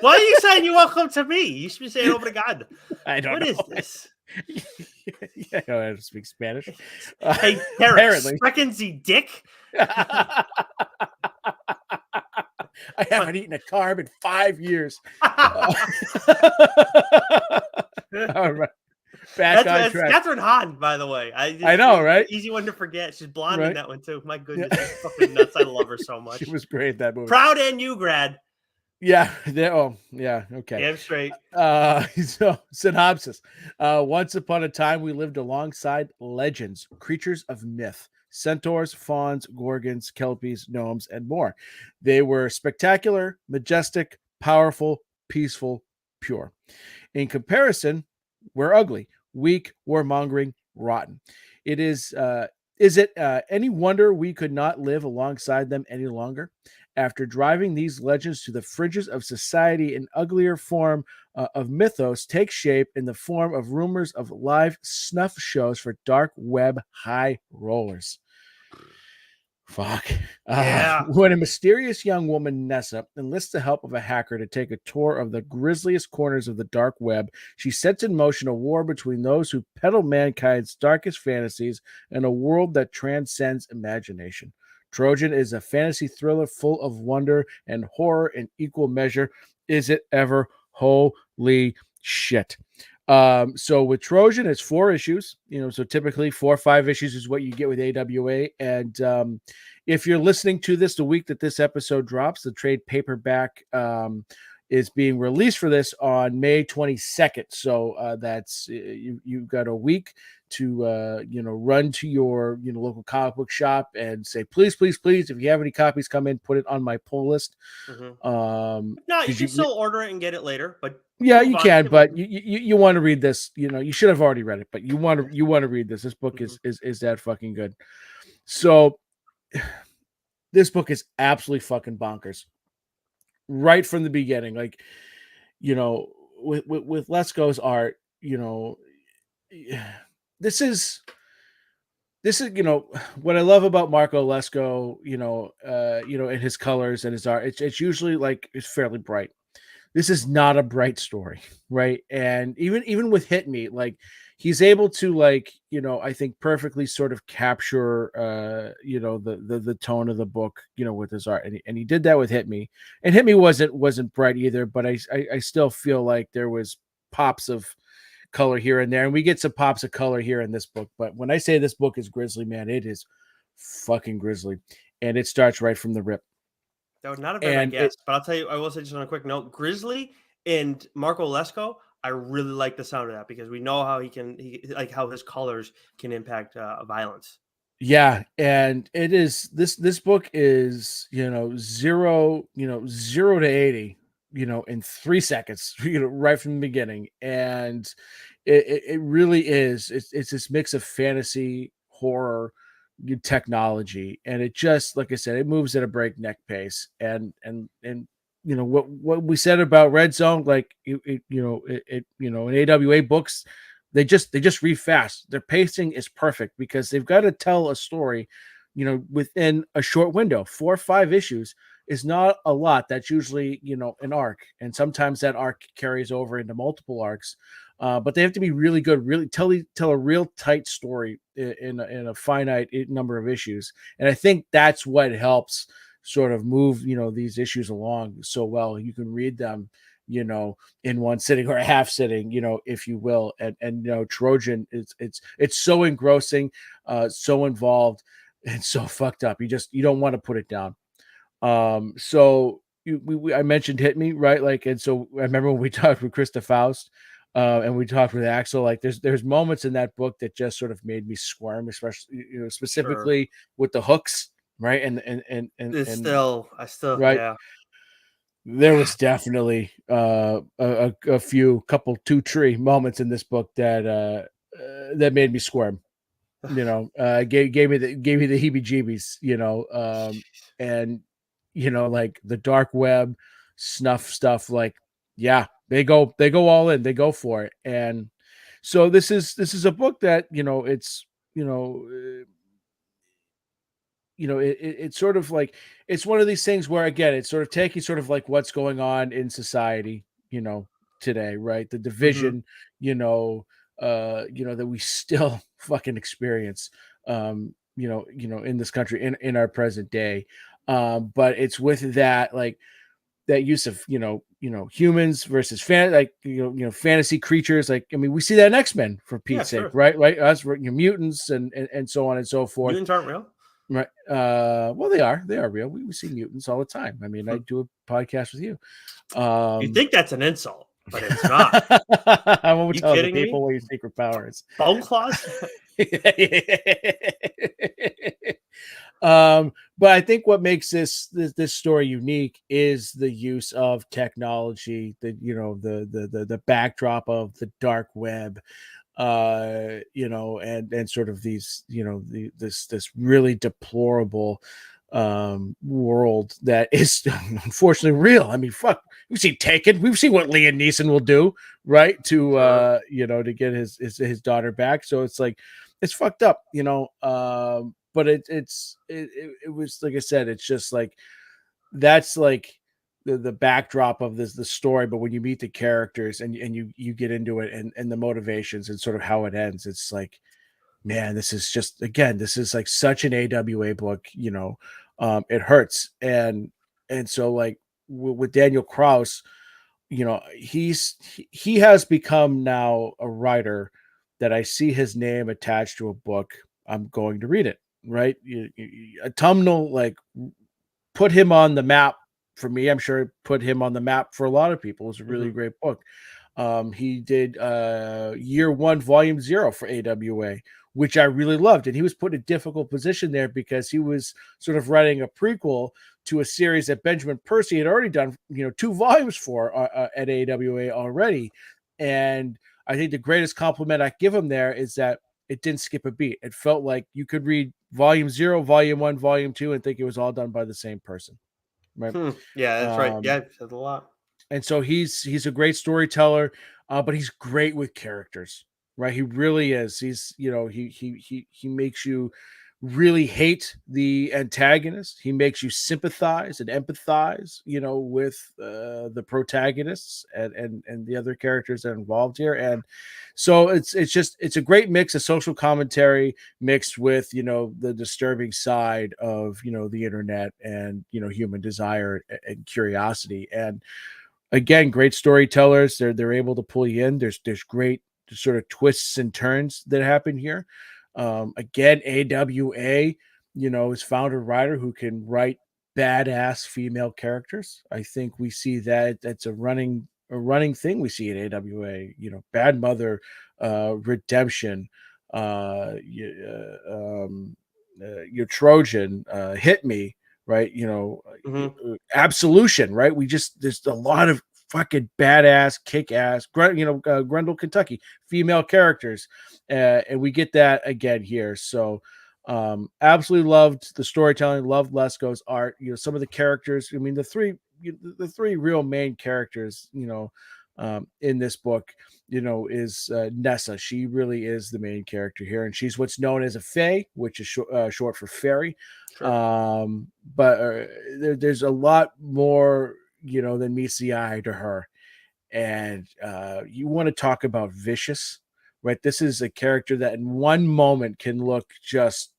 are you saying you're welcome to me? You should be saying obrigado. I don't What know. is this? Yeah, I don't have to speak Spanish. Hey, Derek, Apparently. sprechen Sie dick? I haven't eaten a carb in 5 years. All right. That's Catherine Hahn, by the way. I know, right? Easy one to forget. She's blonde in Right. that one too. My goodness, she's fucking nuts. I love her so much. She was great that movie. Proud and you, grad. Yeah. Yeah. Okay. Damn straight. So synopsis. Once upon a time, we lived alongside legends, creatures of myth, centaurs, fauns, gorgons, kelpies, gnomes, and more. They were spectacular, majestic, powerful, peaceful, pure. In comparison, we're ugly, weak, warmongering, rotten. Is it any wonder we could not live alongside them any longer? After driving these legends to the fringes of society, an uglier form of mythos takes shape in the form of rumors of live snuff shows for dark web high rollers. Fuck. Yeah. When a mysterious young woman, Nessa, enlists the help of a hacker to take a tour of the grisliest corners of the dark web, she sets in motion a war between those who peddle mankind's darkest fantasies and a world that transcends imagination. Trojan is a fantasy thriller full of wonder and horror in equal measure. Is it ever? Holy shit. So with Trojan, it's 4 issues, so typically 4 or 5 issues is what you get with AWA. And if you're listening to this the week that this episode drops, the trade paperback is being released for this on May 22nd. So that's you've got a week to run to your local comic book shop and say, please, if you have any copies, come in, put it on my pull list. No, you can still order it and get it later, but yeah, you can, but you want to read this. You should have already read it, but you want to read this. This book is that fucking good. So this book is absolutely fucking bonkers right from the beginning. Like, with Lesko's art, this is what I love about Marco Lesko, and his colors and his art. It's usually like it's fairly bright. this is not a bright story, right? And even with Hit Me, like he's able to, like, I think perfectly sort of capture the tone of the book, with his art. And he did that with Hit Me. And Hit Me wasn't bright either, but I still feel like there was pops of color here and there, and we get some pops of color here in this book. But when I say this book is grisly, man, it is fucking grisly. And it starts right from the rip. That would not have been my And it guess, but I'll tell you, I will say just on a quick note, Grizzly and Marco Lesko, I really like the sound of that because we know how he like how his colors can impact violence. Yeah, and it is this book is, zero to 80, in 3 seconds, right from the beginning. And it really is. It's this mix of fantasy, horror, technology, and it just, like I said, it moves at a breakneck pace. And what we said about Red Zone, like in AWA books, they just read fast. Their pacing is perfect because they've got to tell a story, within a short window. 4 or 5 issues is not a lot. That's usually, an arc, and sometimes that arc carries over into multiple arcs. But they have to be really good, really tell a real tight story in a finite number of issues. And I think that's what helps sort of move, these issues along so well. You can read them, in one sitting or a half sitting, if you will. And Trojan, it's so engrossing, so involved, and so fucked up. You don't want to put it down. So I mentioned Hit Me, right? Like, and so I remember when we talked with Krista Faust, and we talked with Axel. Like, there's moments in that book that just sort of made me squirm, especially, Sure. specifically with the hooks, right? And I still, right, yeah. there was definitely a few couple 2 tree moments in this book that made me squirm. Gave me the heebie-jeebies. And like the dark web snuff stuff. Like, yeah, they go all in, they go for it. And so this is a book that, it's, you know it's sort of like, it's one of these things where, again, it's sort of taking sort of like what's going on in society, today, right? The Hmm. division, that we still fucking experience, in this country, in our present day. But it's with that, like, that use of, humans versus fantasy creatures. Like, I mean, we see that in X-Men, for Yeah, Pete's sake, sure. right? Us, mutants, and so on and so forth. Mutants aren't real. Right. Well, they are real. We see mutants all the time. I mean, I Hmm. do a podcast with you. You Um, think that's an insult, but it's not. I won't You tell the kidding people me? what your secret powers. Bone claws? But I think what makes this story unique is the use of technology, the backdrop of the dark web, and sort of these, this really deplorable world that is unfortunately real. I mean, fuck, we've seen Taken, we've seen what Liam Neeson will do, right, to Sure. to get his daughter back. So it's like, it's fucked up, but it was, like I said, it's just like, that's like the backdrop of the story. But when you meet the characters, and you get into it, and the motivations, and sort of how it ends, it's like, man, this is just, again, this is like such an AWA book. It hurts. And so, like, with Daniel Kraus, he has become now a writer that I see his name attached to a book, I'm going to read it, right? Autumnal, like, put him on the map for me. I'm sure it put him on the map for a lot of people. It was a really Hmm. great book. He did year 1, volume 0 for AWA, which I really loved. And he was put in a difficult position there because he was sort of writing a prequel to a series that Benjamin Percy had already done, 2 volumes for at AWA already. And I think the greatest compliment I give him there is that it didn't skip a beat. It felt like you could read volume 0, volume 1, volume 2, and think it was all done by the same person, right? Hmm. Yeah, that's right. Um, Yeah, you said a lot. and so he's a great storyteller, but he's great with characters, right? He really is. He's, he makes you really hate the antagonist. He makes you sympathize and empathize, with the protagonists and the other characters that are involved here. And so it's a great mix of social commentary mixed with the disturbing side of the internet and human desire and curiosity. And again, great storytellers. They're able to pull you in. There's great sort of twists and turns that happen here. Again, AWA, is founder writer who can write badass female characters. I think we see that's a running thing we see at AWA. Bad Mother, Redemption, your Trojan, Hit Me, right? Absolution, right? There's a lot of fucking badass, kick-ass, Grendel, Kentucky, female characters, and we get that again here. So, absolutely loved the storytelling, loved Lesko's art. Some of the characters. I mean, the three real main characters, in this book, is Nessa. She really is the main character here, and she's what's known as a Fae, which is short for fairy. Sure. But there's a lot more, than meets the eye to her. And you want to talk about vicious, right? This is a character that in one moment can look just,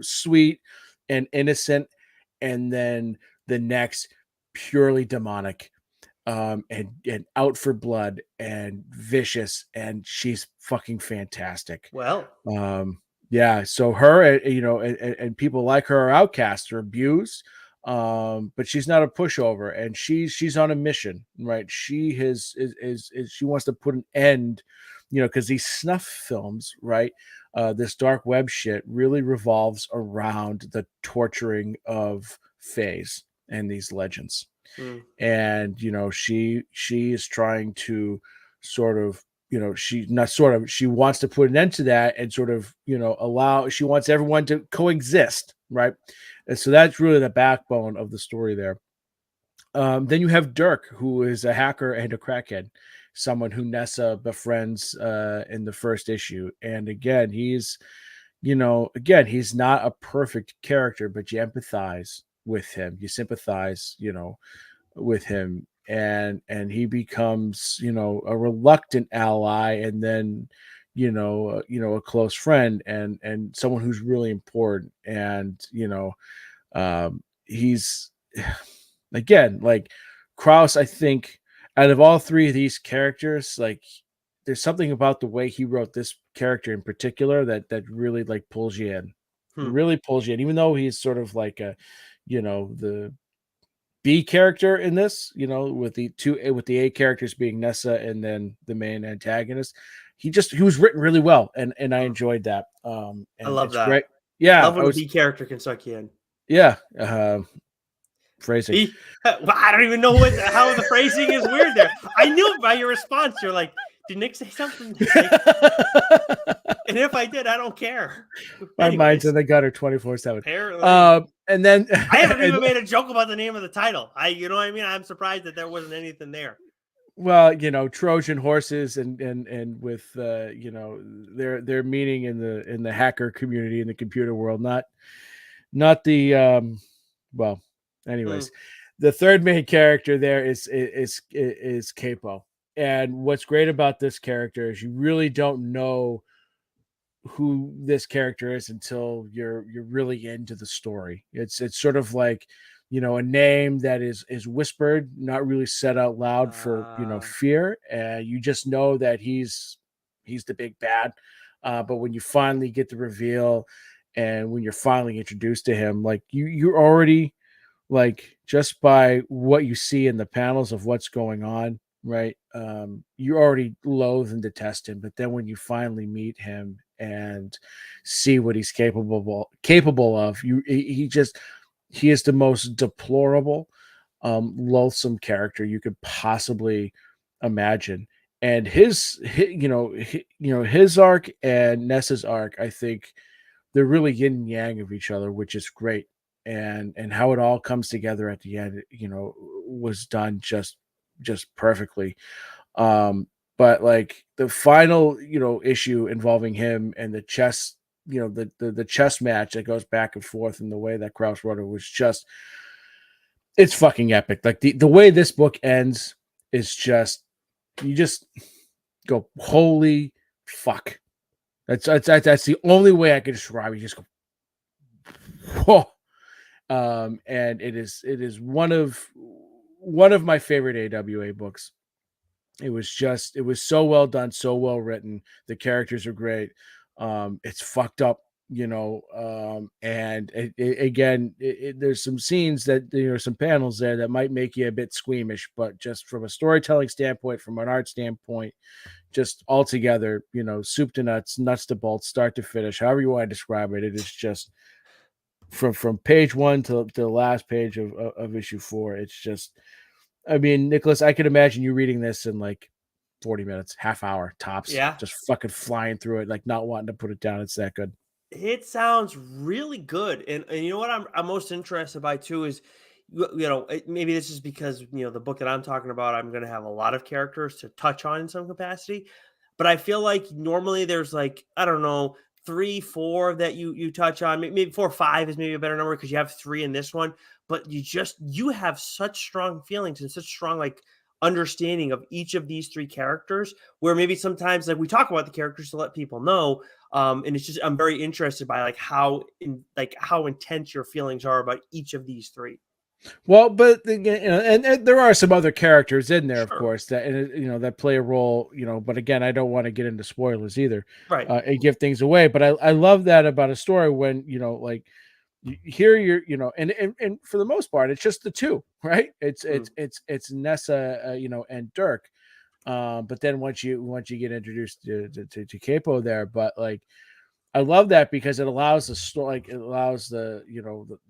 sweet and innocent, and then the next purely demonic, and out for blood and vicious, and she's fucking fantastic. Well, Yeah, so her, and people like her are outcast or abused, but she's not a pushover, and she's on a mission, right? She is she wants to put an end, because these snuff films, right? This dark web shit really revolves around the torturing of fays and these legends. hmm. And she is trying to sort of, she wants to put an end to that and sort of, she wants everyone to coexist, right? And so that's really the backbone of the story there. Then you have Dirk, who is a hacker and a crackhead, someone who Nessa befriends in the first issue. And again, he's not a perfect character, but you empathize with him, you sympathize, with him, and he becomes, a reluctant ally, and then a close friend, and someone who's really important. And he's again, like, Krauss, I think, out of all three of these characters, like, there's something about the way he wrote this character in particular that really, like, pulls you in. Hmm. Really pulls you in, even though he's sort of like a, the B character in this, with the A characters being Nessa and then the main antagonist. He was written really well, and I Hmm. enjoyed that. I And love it's that. great. Yeah, Love when a B character can suck you in. yeah, phrasing. Well, I don't even know how the phrasing is weird there. I knew it by your response. You're like, did Nick say something? Like, and if I did, I don't care. My mind's Anyways, in the gutter 24/7. apparently. And then I haven't even and, made a joke about the name of the title. You know what I mean? I'm surprised that there wasn't anything there. well, Trojan horses and with their meaning in the hacker community, in the computer world, not the well, anyways. The third main character there is Capo. And what's great about this character is you really don't know who this character is until you're really into the story. It's sort of like, a name that is whispered, not really said out loud for, fear. You just know that he's the big bad. But when you finally get the reveal, and when you're finally introduced to him, like, you're already, like, just by what you see in the panels of what's going on, right? You already loathe and detest him, but then when you finally meet him and see what he's capable of, he is the most deplorable, loathsome character you could possibly imagine. And his arc and Nessa's arc, I think they're really yin and yang of each other, which is great. And how it all comes together at the end, was done just perfectly. But like the final, issue involving him and the chess the chess match that goes back and forth, and the way that Krauss wrote it was just, it's fucking epic. Like the way this book ends is just, you just go, holy fuck. That's the only way I can describe it. You just go, whoa. And it is one of my favorite AWA books. It was so well done, so well written. The characters are great. It's fucked up, and again, there's some scenes that, some panels there that might make you a bit squeamish, but just from a storytelling standpoint, from an art standpoint, just altogether, soup to nuts, nuts to bolts, start to finish, however you want to describe it. It is just from page 1 to the last page of issue 4. It's just, I mean, Nicholas, I could imagine you reading this in like 40 minutes, half hour tops, Yeah. just fucking flying through it, like not wanting to put it down. It's that good. It sounds really good, and you know what I'm most interested by too is, maybe this is because the book that I'm talking about, I'm going to have a lot of characters to touch on in some capacity, but I feel like normally there's like, I don't know, 3, 4 that you touch on. Maybe 4 or 5 is maybe a better number because you have 3 in this one, but you have such strong feelings and such strong like understanding of each of these 3 characters, where maybe sometimes like we talk about the characters to let people know. And it's just, I'm very interested by like how intense your feelings are about each of these 3. Well, but and there are some other characters in there, of Sure. course, that that play a role. But again, I don't want to get into spoilers either, Right. and give things away. But I love that about a story when like you hear and for the most part, it's just the 2, right? It's Nessa, and Dirk. But then once you get introduced to Capo there, but like, I love that because it allows the story, like it allows the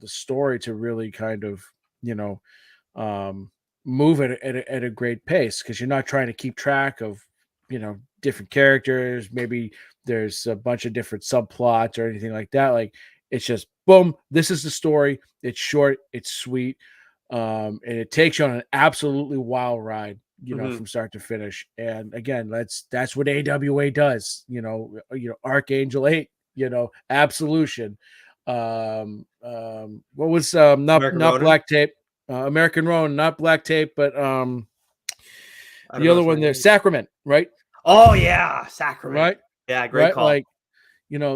the story to really kind of you know move at a great pace, because you're not trying to keep track of different characters. Maybe there's a bunch of different subplots or anything like that. Like, it's just boom, this is the story. It's short, it's sweet, and it takes you on an absolutely wild ride, Mhm. from start to finish. And again, that's what AWA does. Archangel 8, Absolution, what was American not Ronin? Black Tape, American Roan, not Black Tape, but I don't the know other which one one it there, is. Sacrament, right? Oh, yeah, Sacrament. Right? Yeah, great Right? call. Like,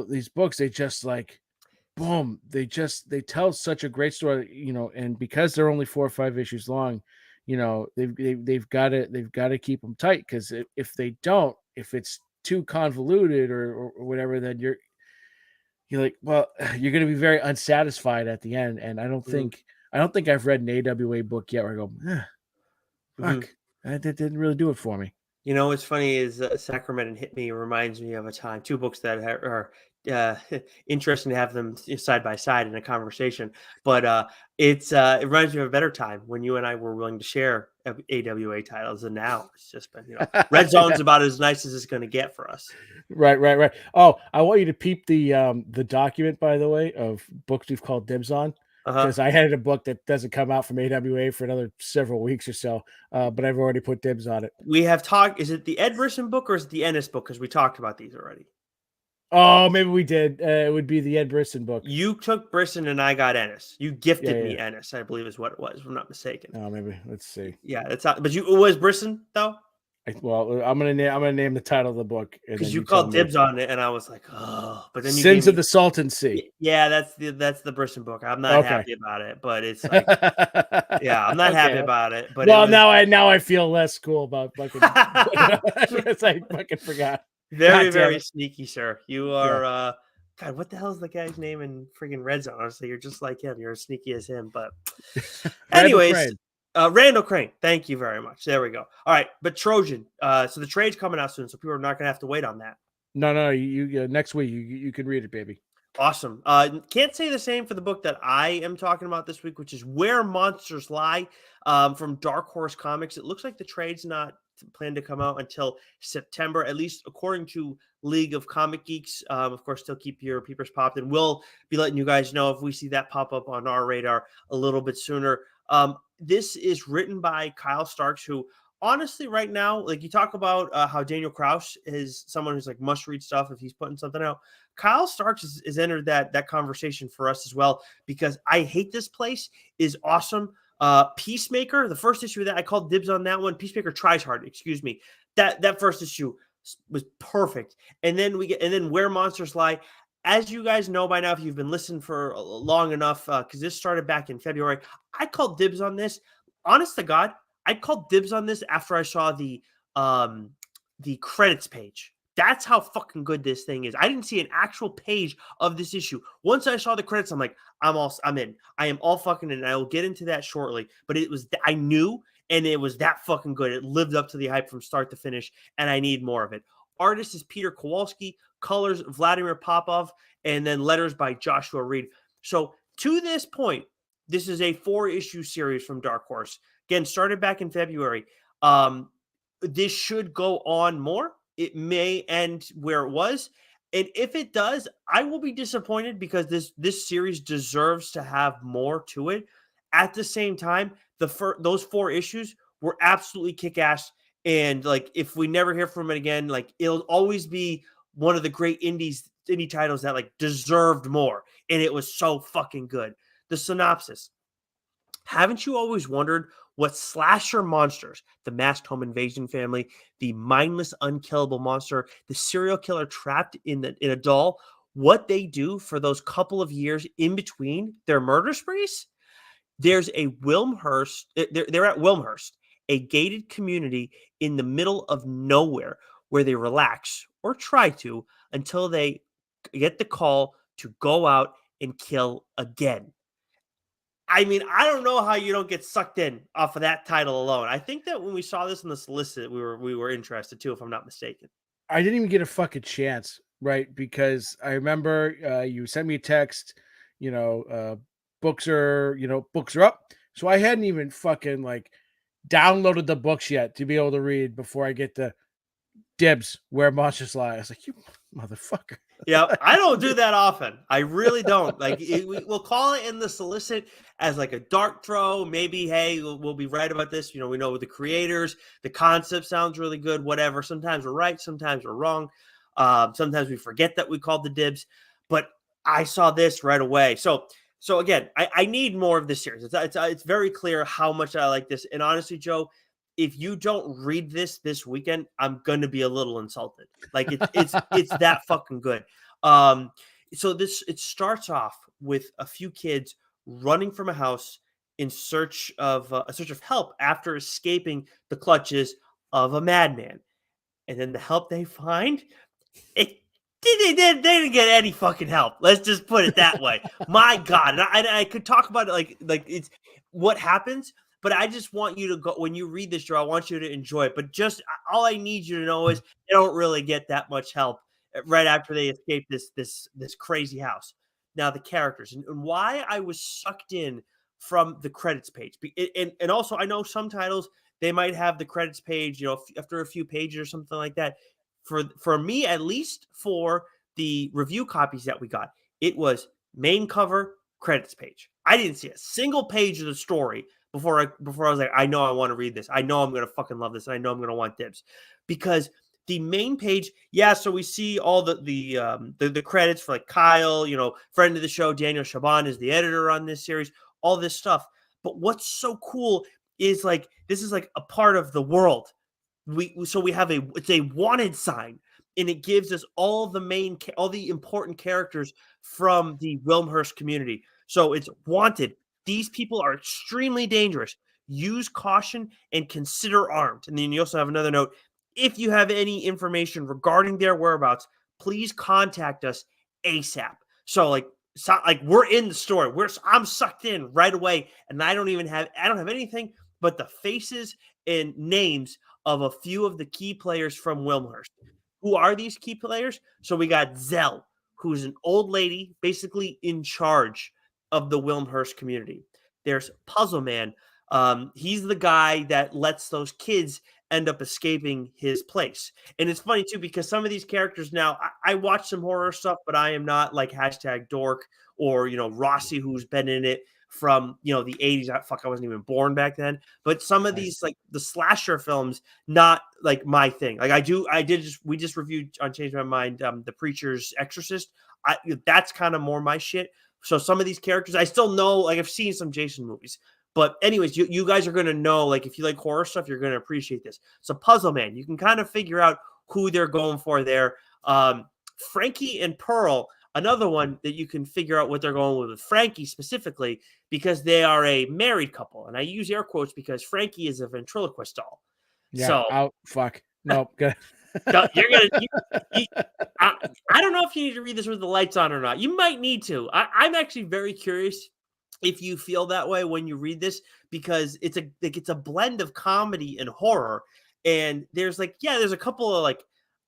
these books, they just like boom, they tell such a great story, and because they're only 4 or 5 issues long, they've got to keep them tight, because if they don't, if it's too convoluted or whatever, then you're like, well, you're going to be very unsatisfied at the end. And Mhm, I don't think I've read an AWA book yet where I go, mhm. fuck, that didn't really do it for me. What's funny is, Sacrament and Hit Me reminds me of a time, 2 books that are, uh, interesting to have them side by side in a conversation, but, it reminds me of a better time when you and I were willing to share AWA titles, and now it's just been, Red Zone's Yeah. about as nice as it's gonna get for us. Right. Oh, I want you to peep the document, by the way, of books we've called dibs on, Uh-huh. because I had a book that doesn't come out from AWA for another several weeks or so, but I've already put dibs on it. We have talked, is it the Ed Brisson book or is it the Ennis book? Because we talked about these already. Oh, maybe we did. It would be the Ed Brisson book. You took Brisson and I got Ennis. You gifted Yeah. me Ennis, I believe is what it was, if I'm not mistaken. Oh, maybe. Let's see. Yeah, that's not, but it was Brisson though? Well, I'm gonna name the title of the book, and Because then you you tell called me. dibs on it, and I was like, "Oh," but then you gave Sins of me, the Salton Sea. yeah, that's the Brisson book. I'm not Okay. happy about it, but it's like, yeah, I'm not happy Okay. about it, but it Well, was now I feel less cool about fucking because I fucking forgot. God very, damn very it. sneaky, sir. You Yeah. are, God, what the hell is the guy's name in freaking Red Zone? Honestly, you're just like him. You're as sneaky as him. But, Randall anyways, Crane. Randall Crane. Thank you very much. There we go. All right, but Trojan. So the trade's coming out soon, so people are not going to have to wait on that. No, you next week you can read it, baby. Awesome. Can't say the same for the book that I am talking about this week, which is Where Monsters Lie, from Dark Horse Comics. It looks like the trade's not planned to come out until September, at least according to League of Comic Geeks. Of course, still keep your peepers popped, and we'll be letting you guys know if we see that pop up on our radar a little bit sooner. This is written by Kyle Starks, who honestly, right now, like you talk about how Daniel Krauss is someone who's like must read stuff if he's putting something out. Kyle Starks is entered that conversation for us as well because I Hate This Place is awesome. Peacemaker, the first issue of that, I called dibs on that one. Peacemaker Tries Hard, excuse me. That first issue was perfect. And then Where Monsters Lie. As you guys know by now, if you've been listening for long enough, because this started back in February, I called dibs on this. Honest to God, I called dibs on this after I saw the credits page. That's how fucking good this thing is. I didn't see an actual page of this issue. Once I saw the credits, I'm like, I'm in. I am all fucking in. And I will get into that shortly. But I knew, and it was that fucking good. It lived up to the hype from start to finish, and I need more of it. Artist is Peter Kowalski, colors Vladimir Popov, and then letters by Joshua Reed. So to this point, this is a 4-issue series from Dark Horse. Again, started back in February. This should go on more. It may end where it was. And if it does, I will be disappointed because this series deserves to have more to it. At the same time, those 4 issues were absolutely kick-ass. And like, if we never hear from it again, like it'll always be one of the great indie titles that like deserved more. And it was so fucking good. The synopsis. Haven't you always wondered what slasher monsters, the masked home invasion family, the mindless, unkillable monster, the serial killer trapped in a doll, what they do for those couple of years in between their murder sprees? There's a Wilmhurst. They're at Wilmhurst, a gated community in the middle of nowhere where they relax or try to until they get the call to go out and kill again. I mean, I don't know how you don't get sucked in off of that title alone. I think that when we saw this in the solicit, we were interested too, if I'm not mistaken. I didn't even get a fucking chance, right? Because I remember you sent me a text, you know, books are up. So I hadn't even fucking like downloaded the books yet to be able to read before I get the dibs Where Monsters Lie. I was like, you motherfucker. Yeah, I don't do that often. I really don't. Like, we'll call it in the solicit as like a dart throw. Maybe, hey, we'll be right about this. You know, we know the creators, the concept sounds really good, whatever. Sometimes we're right, sometimes we're wrong. Sometimes we forget that we called the dibs. But I saw this right away. So again, I need more of this series. It's very clear how much I like this. And honestly, Joe, if you don't read this weekend, I'm gonna be a little insulted. Like it's that fucking good. So it starts off with a few kids running from a house in search of help after escaping the clutches of a madman, and then the help they find it. They didn't get any fucking help. Let's just put it that way. My God, and I could talk about it like it's what happens. But I just want you to go when you read this, Joe. I want you to enjoy it. But just all I need you to know is they don't really get that much help right after they escape this crazy house. Now the characters and why I was sucked in from the credits page, and also I know some titles they might have the credits page, you know, after a few pages or something like that. For me, at least for the review copies that we got, it was main cover, credits page. I didn't see a single page of the story before I was like, I know I want to read this. I know I'm gonna fucking love this, and I know I'm gonna want dibs. Because the main page, yeah, so we see all the credits for like Kyle, you know, friend of the show, Daniel Shaban is the editor on this series, all this stuff. But what's so cool is like this is like a part of the world. We have it's a wanted sign, and it gives us all the important characters from the Wilmhurst community. So it's wanted. These people are extremely dangerous. Use caution and consider armed. And then you also have another note. If you have any information regarding their whereabouts, please contact us ASAP. So like we're in the story. I'm sucked in right away, and I don't have anything but the faces and names of a few of the key players from Wilmhurst. Who are these key players? So we got Zell, who's an old lady, basically in charge of the Wilmhurst community. There's Puzzle Man. He's the guy that lets those kids end up escaping his place. And it's funny too, because some of these characters now, I watch some horror stuff, but I am not like hashtag dork or, you know, Rossi, who's been in it. from, you know, the 80s. I wasn't even born back then. But some of these, like the slasher films, not like my thing. Like we just reviewed on Change My Mind, The Preacher's Exorcist. That's kind of more my shit. So some of these characters, I still know, like I've seen some Jason movies. But anyways, you guys are going to know, like if you like horror stuff, you're going to appreciate this. So Puzzle Man, you can kind of figure out who they're going for there. Frankie and Pearl, another one that you can figure out what they're going with Frankie specifically, because they are a married couple. And I use air quotes because Frankie is a ventriloquist doll. Yeah. So, Fuck. Nope. Good. you're going to, I don't know if you need to read this with the lights on or not. You might need to. I'm actually very curious if you feel that way when you read this, because it's a blend of comedy and horror. And there's there's a couple of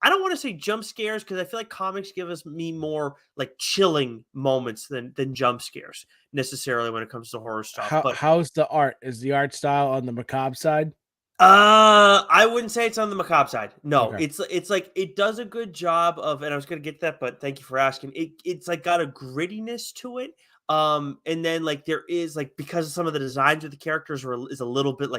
I don't want to say jump scares, because I feel like comics give me more like chilling moments than jump scares necessarily when it comes to horror stuff. But how's the art? Is the art style on the macabre side? I wouldn't say it's on the macabre side. No, Okay. it's like it does a good job of, and I was gonna get that, but thank you for asking. It's like got a grittiness to it. And then like there is because some of the designs of the characters is a little bit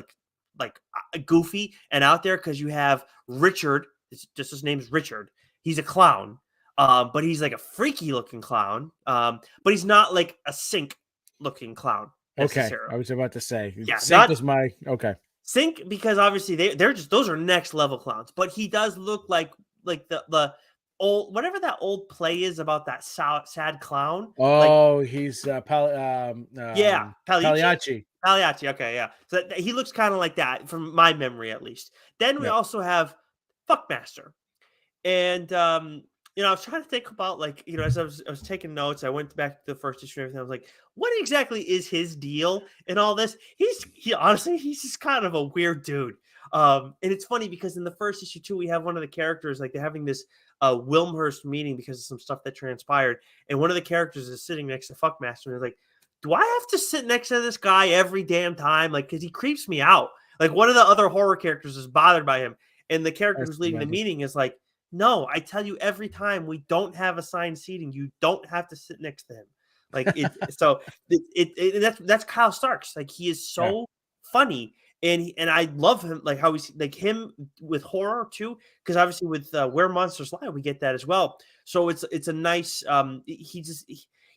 goofy and out there, because you have Richard. It's just his name's Richard. He's a clown, but he's like a freaky looking clown. But he's not like a Sink looking clown. Okay, I was about to say, yeah, Sink was my okay. Sink, because obviously they're just, those are next level clowns. But he does look like the old, whatever that old play is about that sad clown. Oh, he's Pagliacci. Pagliacci. Okay, yeah. So he looks kind of like that from my memory, at least. Then we also have Fuckmaster, and I was trying to think about as I was taking notes, I went back to the first issue and everything. I was like, what exactly is his deal in all this? Honestly, he's just kind of a weird dude. And it's funny because in the first issue too, we have one of the characters, they're having this Wilmhurst meeting because of some stuff that transpired. And one of the characters is sitting next to Fuckmaster. And they're like, do I have to sit next to this guy every damn time? Because he creeps me out. One of the other horror characters is bothered by him. And the character who's leading the meeting is like, no, I tell you every time, we don't have assigned seating. You don't have to sit next to him. That's Kyle Starks. He is so funny. And I love him, how he's him with horror too, because obviously with Where Monsters Lie, we get that as well. So it's a nice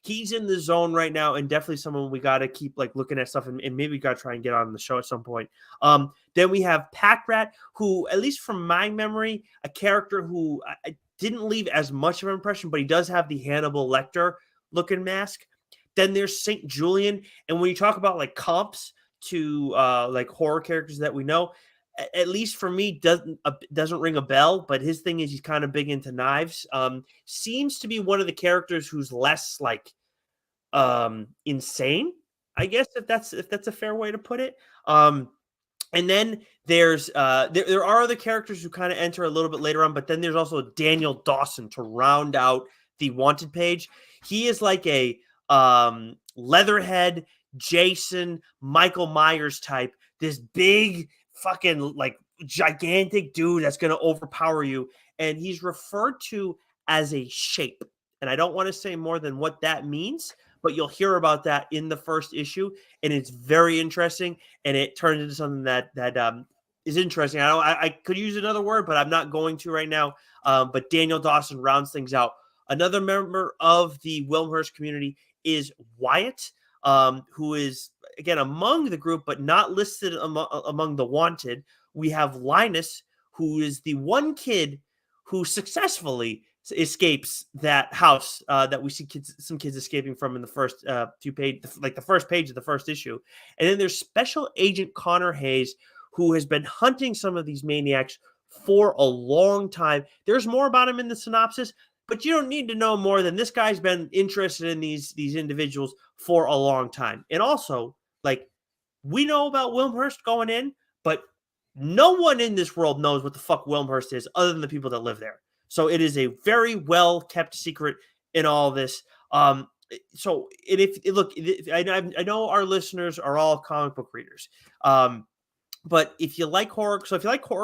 he's in the zone right now, and definitely someone we got to keep looking at stuff, and maybe we got to try and get on the show at some point. Then we have Pack Rat, who, at least from my memory, a character who I didn't leave as much of an impression, but he does have the Hannibal Lecter looking mask. Then there's St. Julian, and when you talk about comps to horror characters that we know, at least for me, doesn't ring a bell. But his thing is he's kind of big into knives. Seems to be one of the characters who's less insane, I guess, if that's a fair way to put it. And then there's there are other characters who kind of enter a little bit later on, but then there's also Daniel Dawson to round out the wanted page. He is like a Leatherhead, Jason, Michael Myers type, this big fucking gigantic dude that's going to overpower you. And he's referred to as a shape. And I don't want to say more than what that means, but you'll hear about that in the first issue. And it's very interesting. And it turns into something that is interesting. I could use another word, but I'm not going to right now. But Daniel Dawson rounds things out. Another member of the Wilmhurst community is Wyatt, who is, again, among the group, but not listed among the wanted. We have Linus, who is the one kid who successfully escapes that house that we see some kids escaping from in the first few pages, the first page of the first issue. And then there's Special Agent Connor Hayes, who has been hunting some of these maniacs for a long time. There's more about him in the synopsis, but you don't need to know more than this guy's been interested in these individuals for a long time. And also, we know about Wilmhurst going in, but no one in this world knows what the fuck Wilmhurst is other than the people that live there. So it is a very well kept secret in all this. So I know our listeners are all comic book readers. But if you like horror,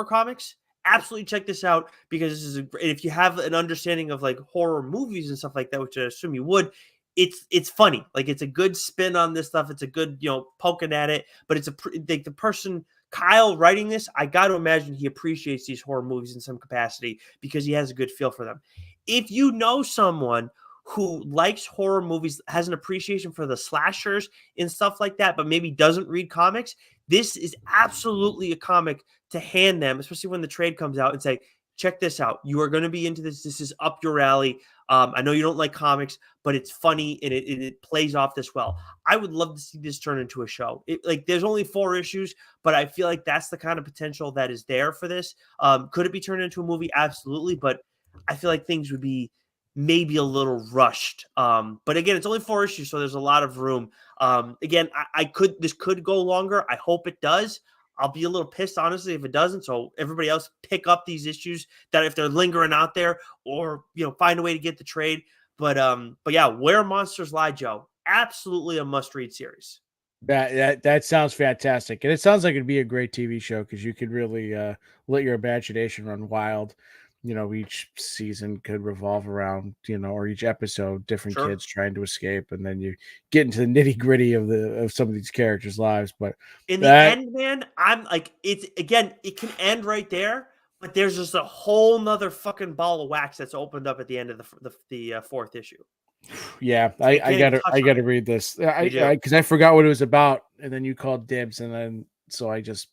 comics, absolutely check this out, because this is if you have an understanding of horror movies and stuff like that, which I assume you would, it's funny. Like, it's a good spin on this stuff. It's a good, poking at it. But it's like the person Kyle writing this, I got to imagine he appreciates these horror movies in some capacity because he has a good feel for them. If you know someone who likes horror movies, has an appreciation for the slashers and stuff like that, but maybe doesn't read comics, this is absolutely a comic to hand them, especially when the trade comes out, and say, check this out. You are going to be into this. This is up your alley. I know you don't like comics, but it's funny and it plays off this well. I would love to see this turn into a show. There's only 4 issues, but I feel like that's the kind of potential that is there for this. Could it be turned into a movie? Absolutely. But I feel like things would be maybe a little rushed. But again, it's only 4 issues, so there's a lot of room. Again, this could go longer. I hope it does. I'll be a little pissed, honestly, if it doesn't. So everybody else pick up these issues that if they're lingering out there, or find a way to get the trade. But yeah, Where Monsters Lie, Joe, absolutely a must-read series. That sounds fantastic, and it sounds like it'd be a great TV show because you could really let your imagination run wild. Each season could revolve around, or each episode, different Sure. kids trying to escape, and then you get into the nitty gritty of some of these characters' lives. But In the end, man, I'm like, it can end right there, but there's just a whole nother fucking ball of wax that's opened up at the end of the 4th issue. Yeah, I gotta read this. Because I forgot what it was about, and then you called dibs, and then so I just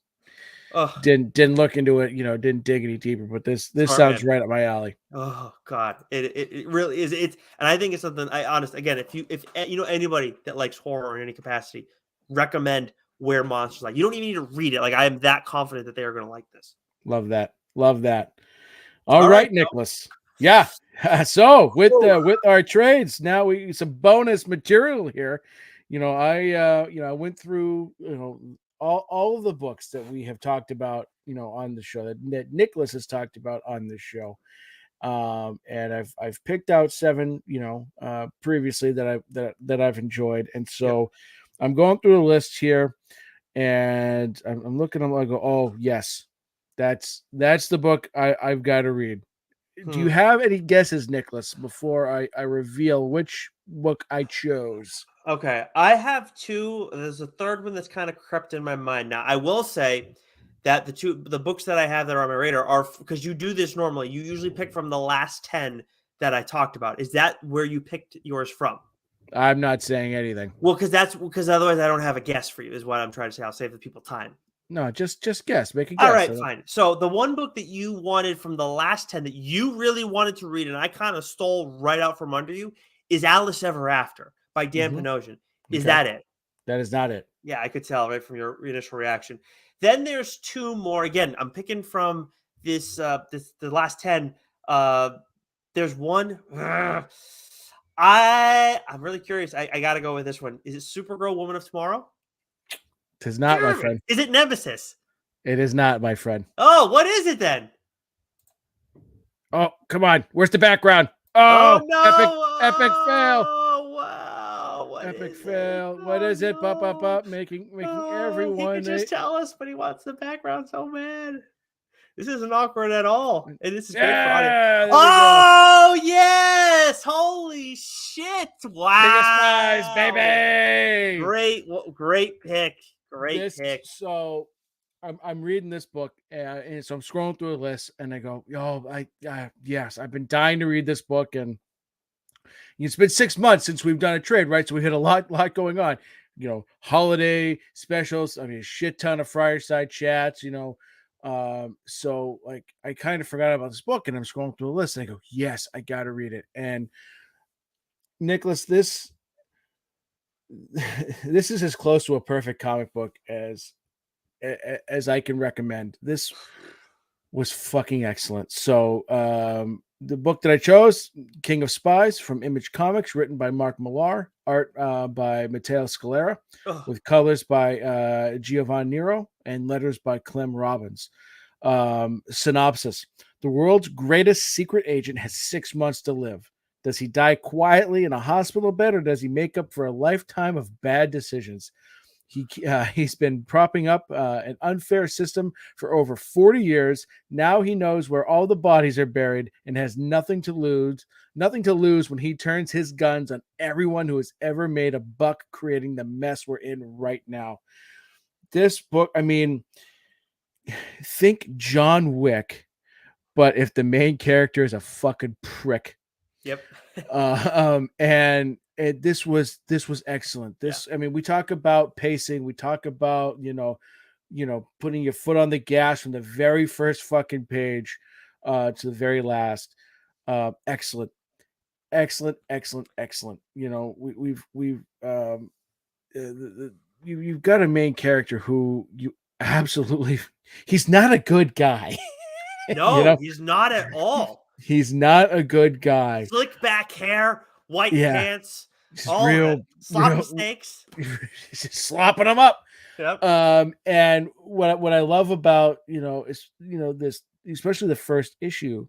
didn't look into it. Didn't dig any deeper. But this sounds right up my alley. Oh God, it really is. And I think it's something. Again, if anybody that likes horror in any capacity, recommend Where Monsters Lie. You don't even need to read it. Like, I am that confident that they are going to like this. Love that. All right, Nicholas. Yeah. So with our trades, now we some bonus material here. I went through all of the books that we have talked about on the show that Nicholas has talked about on this show. And I've picked out 7 previously that I've enjoyed, and so I'm going through a list here, and I'm looking. I go, oh yes, that's the book I've got to read. Do you have any guesses, Nicholas, before I reveal which book I chose? Okay, I have 2. There's a third one that's kind of crept in my mind. Now, I will say that the books that I have that are on my radar are, because you do this normally. You usually pick from the last 10 that I talked about. Is that where you picked yours from? I'm not saying anything. Well, because otherwise I don't have a guess for you, is what I'm trying to say. I'll save the people time. No, just guess. Make a guess. All right, fine. So the one book that you wanted from the last 10 that you really wanted to read, and I kind of stole right out from under you, is Alice Ever After by Dan Panosian. Is that it? That is not it. Yeah, I could tell right from your initial reaction. Then there's 2 more. Again, I'm picking from the last 10. There's one. I'm really curious. I got to go with this one. Is it Supergirl, Woman of Tomorrow? It is not, my friend. Is it Nemesis? It is not, my friend. Oh, what is it then? Oh, come on. Where's the background? Oh no! Epic fail. Oh wow! Epic fail. What is it? Up. Making everyone. He could just tell us, but he wants the background so bad. This isn't awkward at all, and this is great for audio. Oh yes! Holy shit! Wow! Biggest prize, baby! Great pick. Great pick. So I'm reading this book, and so I'm scrolling through a list, and I go, yes, I've been dying to read this book, and it's been 6 months since we've done a trade, right? So we had a lot going on, holiday specials. I mean, a shit ton of Friar side chats, so like I kind of forgot about this book, and I'm scrolling through the list, and I go, yes, I got to read it. And Nicholas, this is as close to a perfect comic book as I can recommend. This was fucking excellent. So the book that I chose, King of Spies from Image Comics, written by Mark Millar, art by Matteo Scalera, with colors by Giovanni Nero and letters by Clem Robbins. Synopsis: the world's greatest secret agent has 6 months to live. Does he die quietly in a hospital bed, or does he make up for a lifetime of bad decisions? He's been propping up an unfair system for over 40 years. Now he knows where all the bodies are buried and has nothing to lose. Nothing to lose when he turns his guns on everyone who has ever made a buck creating the mess we're in right now. This book, I mean, think John Wick, but if the main character is a fucking prick. Yep. This was excellent. I mean, we talk about pacing, we talk about putting your foot on the gas from the very first fucking page to the very last. Excellent. You've got a main character who you absolutely, he's not a good guy. No, he's not at all. He's not a good guy. Slick back hair, white pants, just all of it. Sloppy steaks. Just slopping them up. Yep. And what I love about is this, especially the first issue,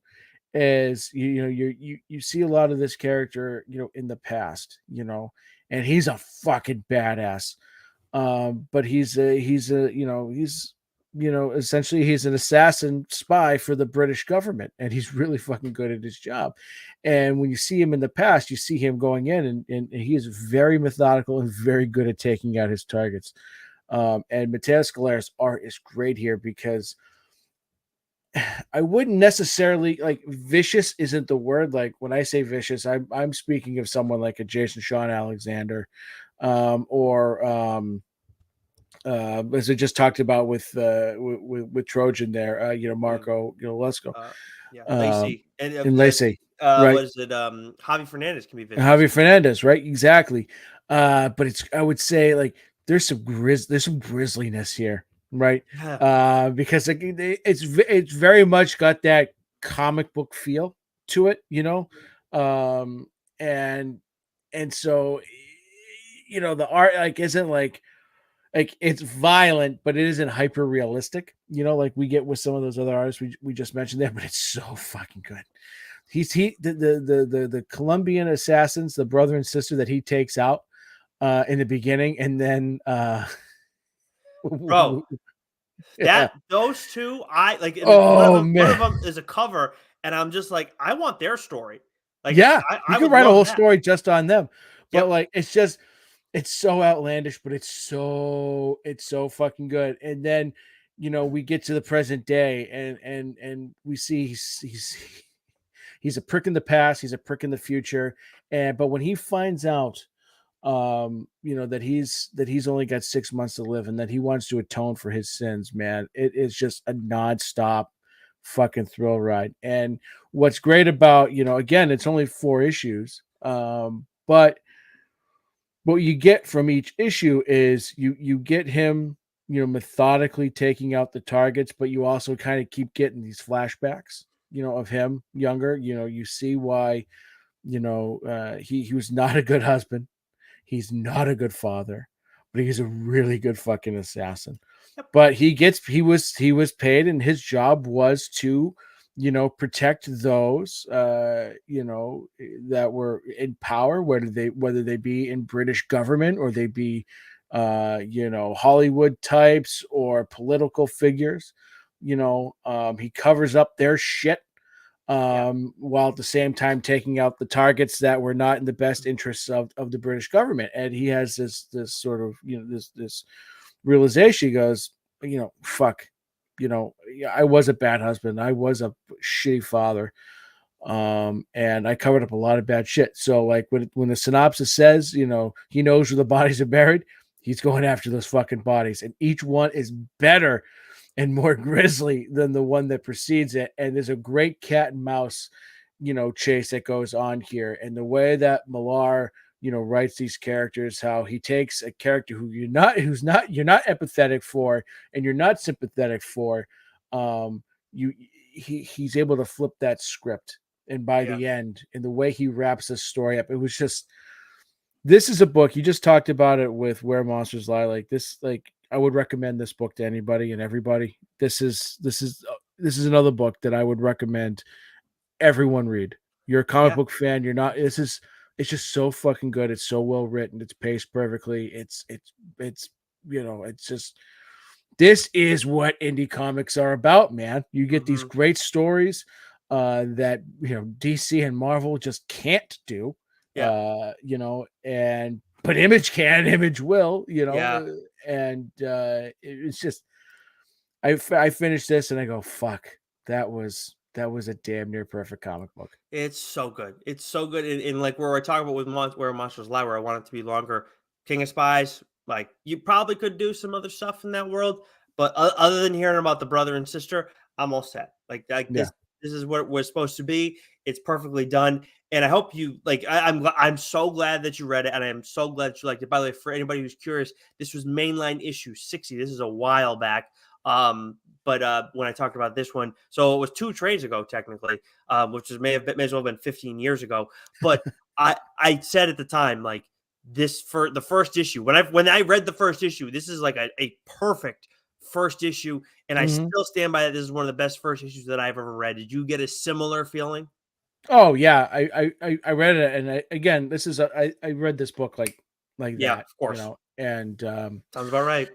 is you see a lot of this character in the past, and he's a fucking badass. But he's essentially he's an assassin spy for the British government, and he's really fucking good at his job. And when you see him in the past, you see him going in, and he is very methodical and very good at taking out his targets. And Matteo Scalera's art is great here, because I wouldn't necessarily, like, vicious isn't the word. Like, when I say vicious, I'm speaking of someone like a Jason Sean Alexander, or as I just talked about with Trojan there, Marco, Lesko, Lacey and Lacey, right? Was it Javi Fernandez can be vicious. Javi Fernandez, right? Exactly. But I would say, like, there's some grisliness here, right? Because it's very much got that comic book feel to it, and so the art, like, isn't like it's violent, but it isn't hyper realistic, like we get with some of those other artists we just mentioned there. But it's so fucking good. The Colombian assassins, the brother and sister that he takes out in the beginning, and then bro, those two, I like. Man. One of them is a cover, and I'm just like, I want their story. Like, you I could write a whole that. story just on them. But Yep. like, it's so outlandish, but it's so fucking good. And then we get to the present day, and we see he's a prick in the past, he's a prick in the future, but when he finds out that he's only got 6 months to live, and that he wants to atone for his sins, man, it is just a nonstop fucking thrill ride. And what's great about, again, it's only 4 issues, but what you get from each issue is you get him methodically taking out the targets, but you also kind of keep getting these flashbacks of him younger. You see why he was not a good husband. He's not a good father, but he's a really good fucking assassin. Yep. But he was paid, and his job was to, protect those, that were in power, whether they be in British government, or they be, Hollywood types or political figures. He covers up their shit, while at the same time taking out the targets that were not in the best interests of the British government. And he has this sort of, this realization. He goes, fuck, I was a bad husband. I was a shitty father. And I covered up a lot of bad shit. So, like, when the synopsis says, he knows where the bodies are buried, he's going after those fucking bodies. And each one is better and more grisly than the one that precedes it. And there's a great cat and mouse, chase that goes on here. And the way that Millar, writes these characters, how he takes a character who you're not empathetic for, and you're not sympathetic for, he's able to flip that script. And by the end, and the way he wraps this story up, it was just, this is a book. You just talked about it with Where Monsters Lie. Like this, like, I would recommend this book to anybody and everybody. This is another book that I would recommend everyone read. You're a comic book fan. You're not. It's just so fucking good. It's so well written. It's paced perfectly. It's it's just, this is what indie comics are about, man. You get these great stories that DC and Marvel just can't do. Yeah. But Image can, Image will, Yeah. and it's just, I finished this and I go, fuck, that was a damn near perfect comic book. It's so good. It's so good. In like where we're talking about with where Monsters Lie, where I want it to be longer. King of Spies, like you probably could do some other stuff in that world, but other than hearing about the brother and sister, I'm all set. Like Yeah. this is what we're supposed to be. It's perfectly done, and I hope you like. I'm so glad that you read it, and I am so glad that you liked it. By the way, for anybody who's curious, this was mainline issue 60. This is a while back. But when I talked about this one, so it was 2 trades ago technically, which may as well have been 15 years ago. But I said at the time, like, this for the first issue, when I read the first issue, this is like a perfect first issue, and I still stand by that. This is one of the best first issues that I've ever read. Did you get a similar feeling? Oh yeah, I read it, and again, this is I read this book like Yeah, that, of course. and Sounds about right.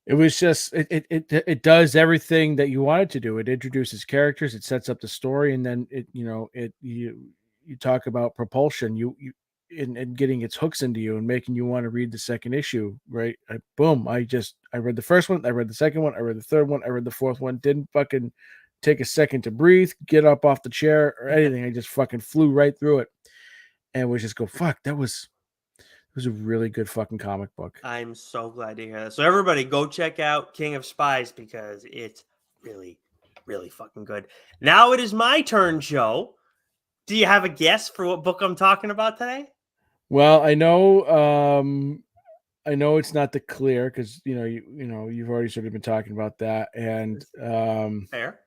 it was just, it does everything that you want it to do. It introduces characters, it sets up the story, and then you talk about propulsion, and getting its hooks into you and making you want to read the second issue, right? Boom! I read the first one, I read the second one, I read the third one, I read the fourth one. Didn't fucking take a second to breathe, get up off the chair, or anything. I just fucking flew right through it, and was just go, fuck, that was a really good fucking comic book. I'm so glad to hear that. So everybody go check out King of Spies because it's really, really fucking good. Now it is my turn, Joe. Do you have a guess for what book I'm talking about today? Well, I know it's not the clear, because you've already sort of been talking about that, and Fair.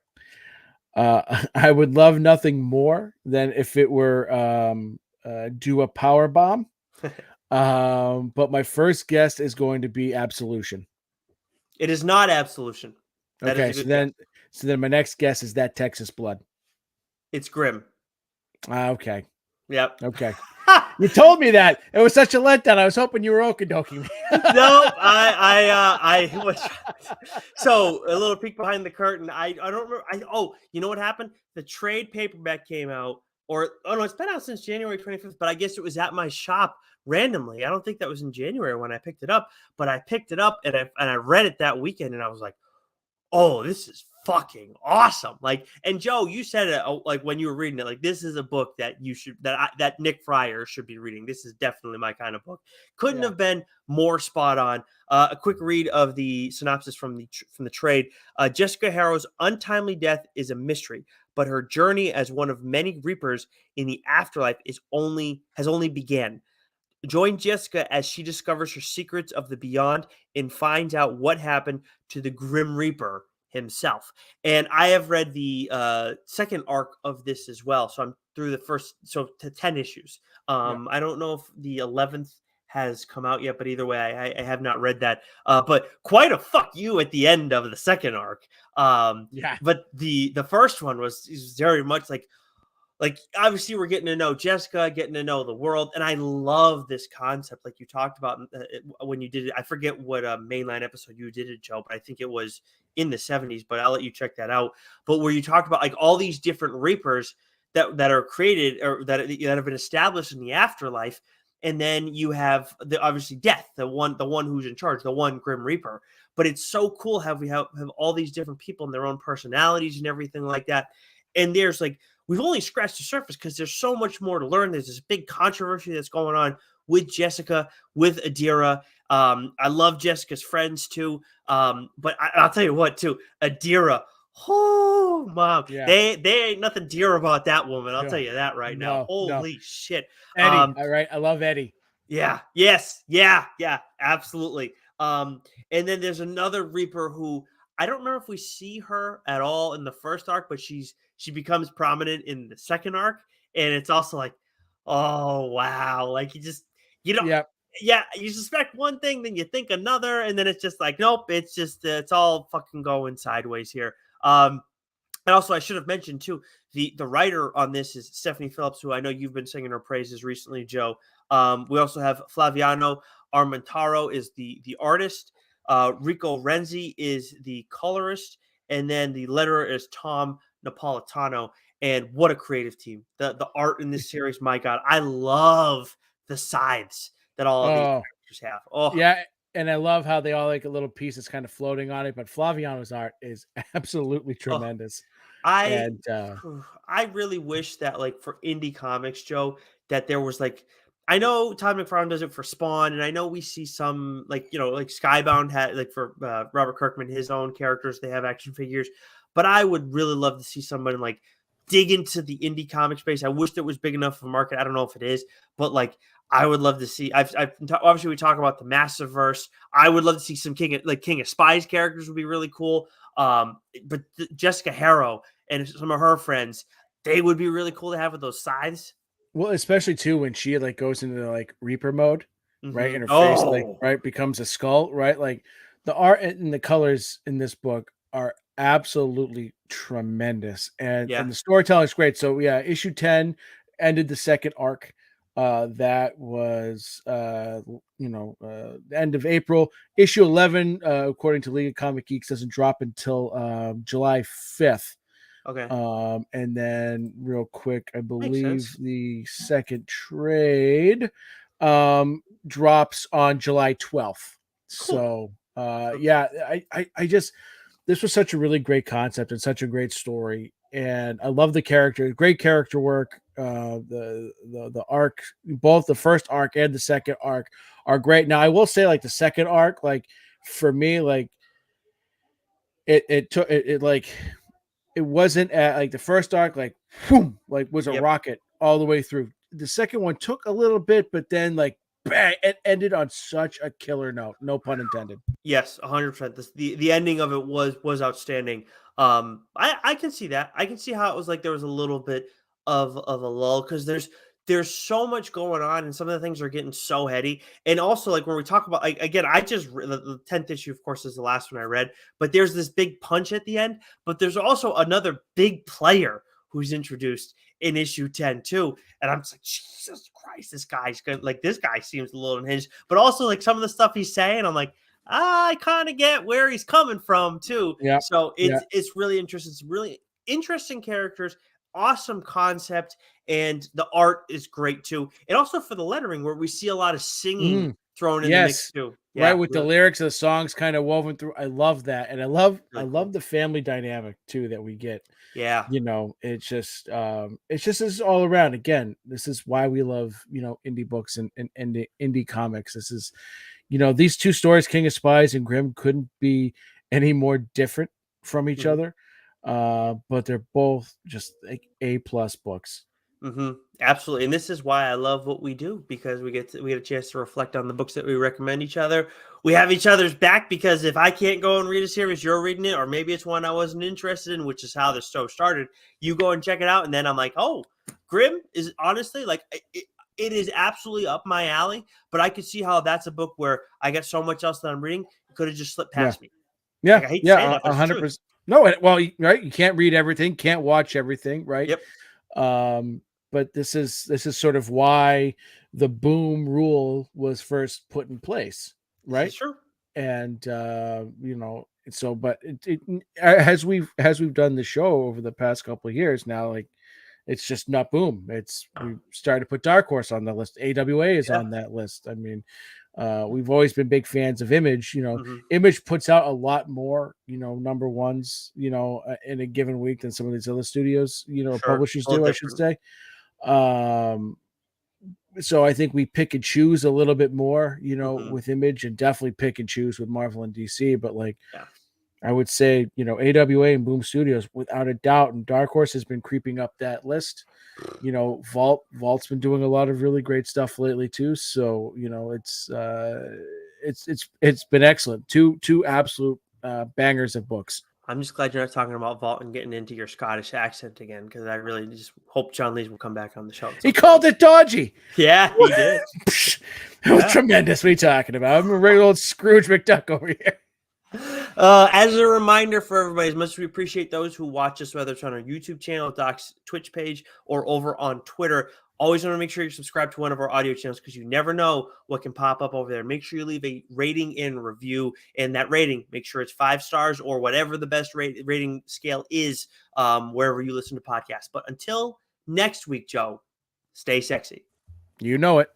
I would love nothing more than if it were do a power bomb. But my first guess is going to be Absolution. It is not Absolution. That is Okay, a so good guess. then my next guess is that Texas Blood. It's Grimm. Okay. Yep. Okay. You told me that. It was such a letdown. I was hoping you were okie-doking me. No, I was. So a little peek behind the curtain. I don't remember. You know what happened? The trade paperback came out, no, it's been out since January 25th. But I guess it was at my shop randomly. I don't think that was in January when I picked it up. But I picked it up and I read it that weekend, and I was like, oh, this is fucking awesome. Like, and Joe, you said it like when you were reading it, like, this is a book that you should, that Nick Friar should be reading. This is definitely my kind of book. Couldn't have been more spot on. A quick read of the synopsis from the trade. Jessica Harrow's untimely death is a mystery, but her journey as one of many Reapers in the afterlife has only began. Join Jessica as she discovers her secrets of the beyond and finds out what happened to the Grim Reaper himself. And I have read the second arc of this as well. So I'm through the first, so to 10 issues. I don't know if the 11th has come out yet, but either way, I have not read that. But quite a fuck you at the end of the second arc. But the first one was very much like obviously we're getting to know Jessica, getting to know the world, and I love this concept like you talked about when you did it. I forget what mainline episode you did it, Joe, but I think it was in the 70s, but I'll let you check that out. But where you talked about like all these different Reapers that are created or that have been established in the afterlife, and then you have the obviously death, the one who's in charge, the one Grim Reaper. But it's so cool how we have all these different people and their own personalities and everything like that. And there's like, we've only scratched the surface because there's so much more to learn. There's this big controversy that's going on with Jessica, with Adira. I love Jessica's friends too. But I'll tell you what, too, Adira. Oh, mom, they ain't nothing dear about that woman. I'll tell you that right now. Holy shit, Eddie. All right, I love Eddie. Yeah. Yes. Yeah. Absolutely. And then there's another Reaper who I don't remember if we see her at all in the first arc, but she becomes prominent in the second arc, and it's also like, oh wow, like you suspect one thing, then you think another, and then it's just like, nope, it's just it's all fucking going sideways here. And also, I should have mentioned too, the writer on this is Stephanie Phillips, who I know you've been singing her praises recently, Joe. We also have Flaviano Armentaro is the artist. Rico Renzi is the colorist, and then the letterer is Tom Napolitano. And what a creative team! The art in this series, my God, I love the scythes that all of these Oh, characters have. Oh, yeah. And I love how they all like a little pieces kind of floating on it. But Flaviano's art is absolutely oh, tremendous. I And I really wish that like for indie comics, Joe, that there was like I know Todd McFarlane does it for Spawn, and I know we see some like like Skybound had like for Robert Kirkman, his own characters, they have action figures, but I would really love to see someone like dig into the indie comic space. I wish that was big enough of a market. I don't know if it is, but like I would love to see. Obviously we talk about the Massive Verse. I would love to see some King of Spies characters would be really cool. But Jessica Harrow and some of her friends, they would be really cool to have with those scythes. well, especially too when she like goes into like Reaper mode, right? And her face like Oh, becomes a skull, right? Like the art and the colors in this book are absolutely tremendous, yeah. and the storytelling is great. So yeah, issue 10 ended the second arc. That was the end of April. Issue 11, according to League of Comic Geeks, doesn't drop until July 5th. Okay. And then real quick, I Makes believe sense. the second trade drops on July 12th. Cool. So yeah, I just this was such a really great concept and such a great story. And I love the character, great character work. The arc, both the first arc and the second arc are great. Now I will say, like the second arc, like for me, like it took it like it wasn't at like the first arc, like boom, like was a Yep. rocket all the way through. The second one took a little bit, but then like bang, it ended on such a killer note. No pun intended. Yes, 100%. The ending of it was outstanding. I can see that. I can see how it was like there was a little bit of a lull because there's so much going on and some of the things are getting so heady. And also like when we talk about like again, the 10th issue, of course, is the last one I read, but there's this big punch at the end, but there's also another big player who's introduced in issue 10 too. And I'm just like, Jesus Christ, this guy's good. Like this guy seems a little unhinged, but also like some of the stuff he's saying, I'm like, I kind of get where he's coming from too. Yeah. So Yeah. it's really interesting. It's really interesting characters, awesome concept, and the art is great too. And also for the lettering, where we see a lot of singing thrown in the mix Yes. too. Right, Yeah, with the really, lyrics of the songs kind of woven through. I love that. And I really love cool. the family dynamic too that we get. Yeah. It's just this is all around. Again, this is why we love, indie books and indie comics. This is, these two stories, King of Spies and Grimm, couldn't be any more different from each Mhm. other. But they're both just like A+ books. Absolutely, and this is why I love what we do because we get a chance to reflect on the books that we recommend each other. We have each other's back because if I can't go and read a series, you're reading it, or maybe it's one I wasn't interested in, which is how the show started. You go and check it out, and then I'm like, oh, Grimm is honestly like it is absolutely up my alley. But I could see how that's a book where I get so much else that I'm reading, it could have just slipped Yeah. past me. Yeah. Like I hate to say Yeah. that, but A it's the truth. 100%. No, well, right. You can't read everything, can't watch everything, right? Yep, But this is sort of why the boom rule was first put in place, this right? is true. And so but as we've done the show over the past couple of years now, like it's just not boom. It's we started to put Dark Horse on the list. AWA is Yeah. on that list. I mean, we've always been big fans of Image. hmm Image puts out a lot more, number ones, in a given week than some of these other studios, Sure. publishers A little do, I should different. say. Um, so I think we pick and choose a little bit more, hmm with Image, and definitely pick and choose with Marvel and DC. But like Yeah. I would say, AWA and Boom Studios, without a doubt, and Dark Horse has been creeping up that list. Vault's been doing a lot of really great stuff lately too. So it's been excellent. Two absolute bangers of books. I'm just glad you're not talking about Vault and getting into your Scottish accent again, because I really just hope John Lees will come back on the show at He some point. called it dodgy. Yeah, he did. It was Yeah. tremendous. What are you talking about? I'm a regular old Scrooge McDuck over here. As a reminder for everybody, as much as we appreciate those who watch us, whether it's on our YouTube channel, Doc's Twitch page, or over on Twitter, always want to make sure you subscribe to one of our audio channels because you never know what can pop up over there. Make sure you leave a rating and review, and that rating, make sure it's 5 stars or whatever the best rating scale is wherever you listen to podcasts. But until next week, Joe, stay sexy. You know it.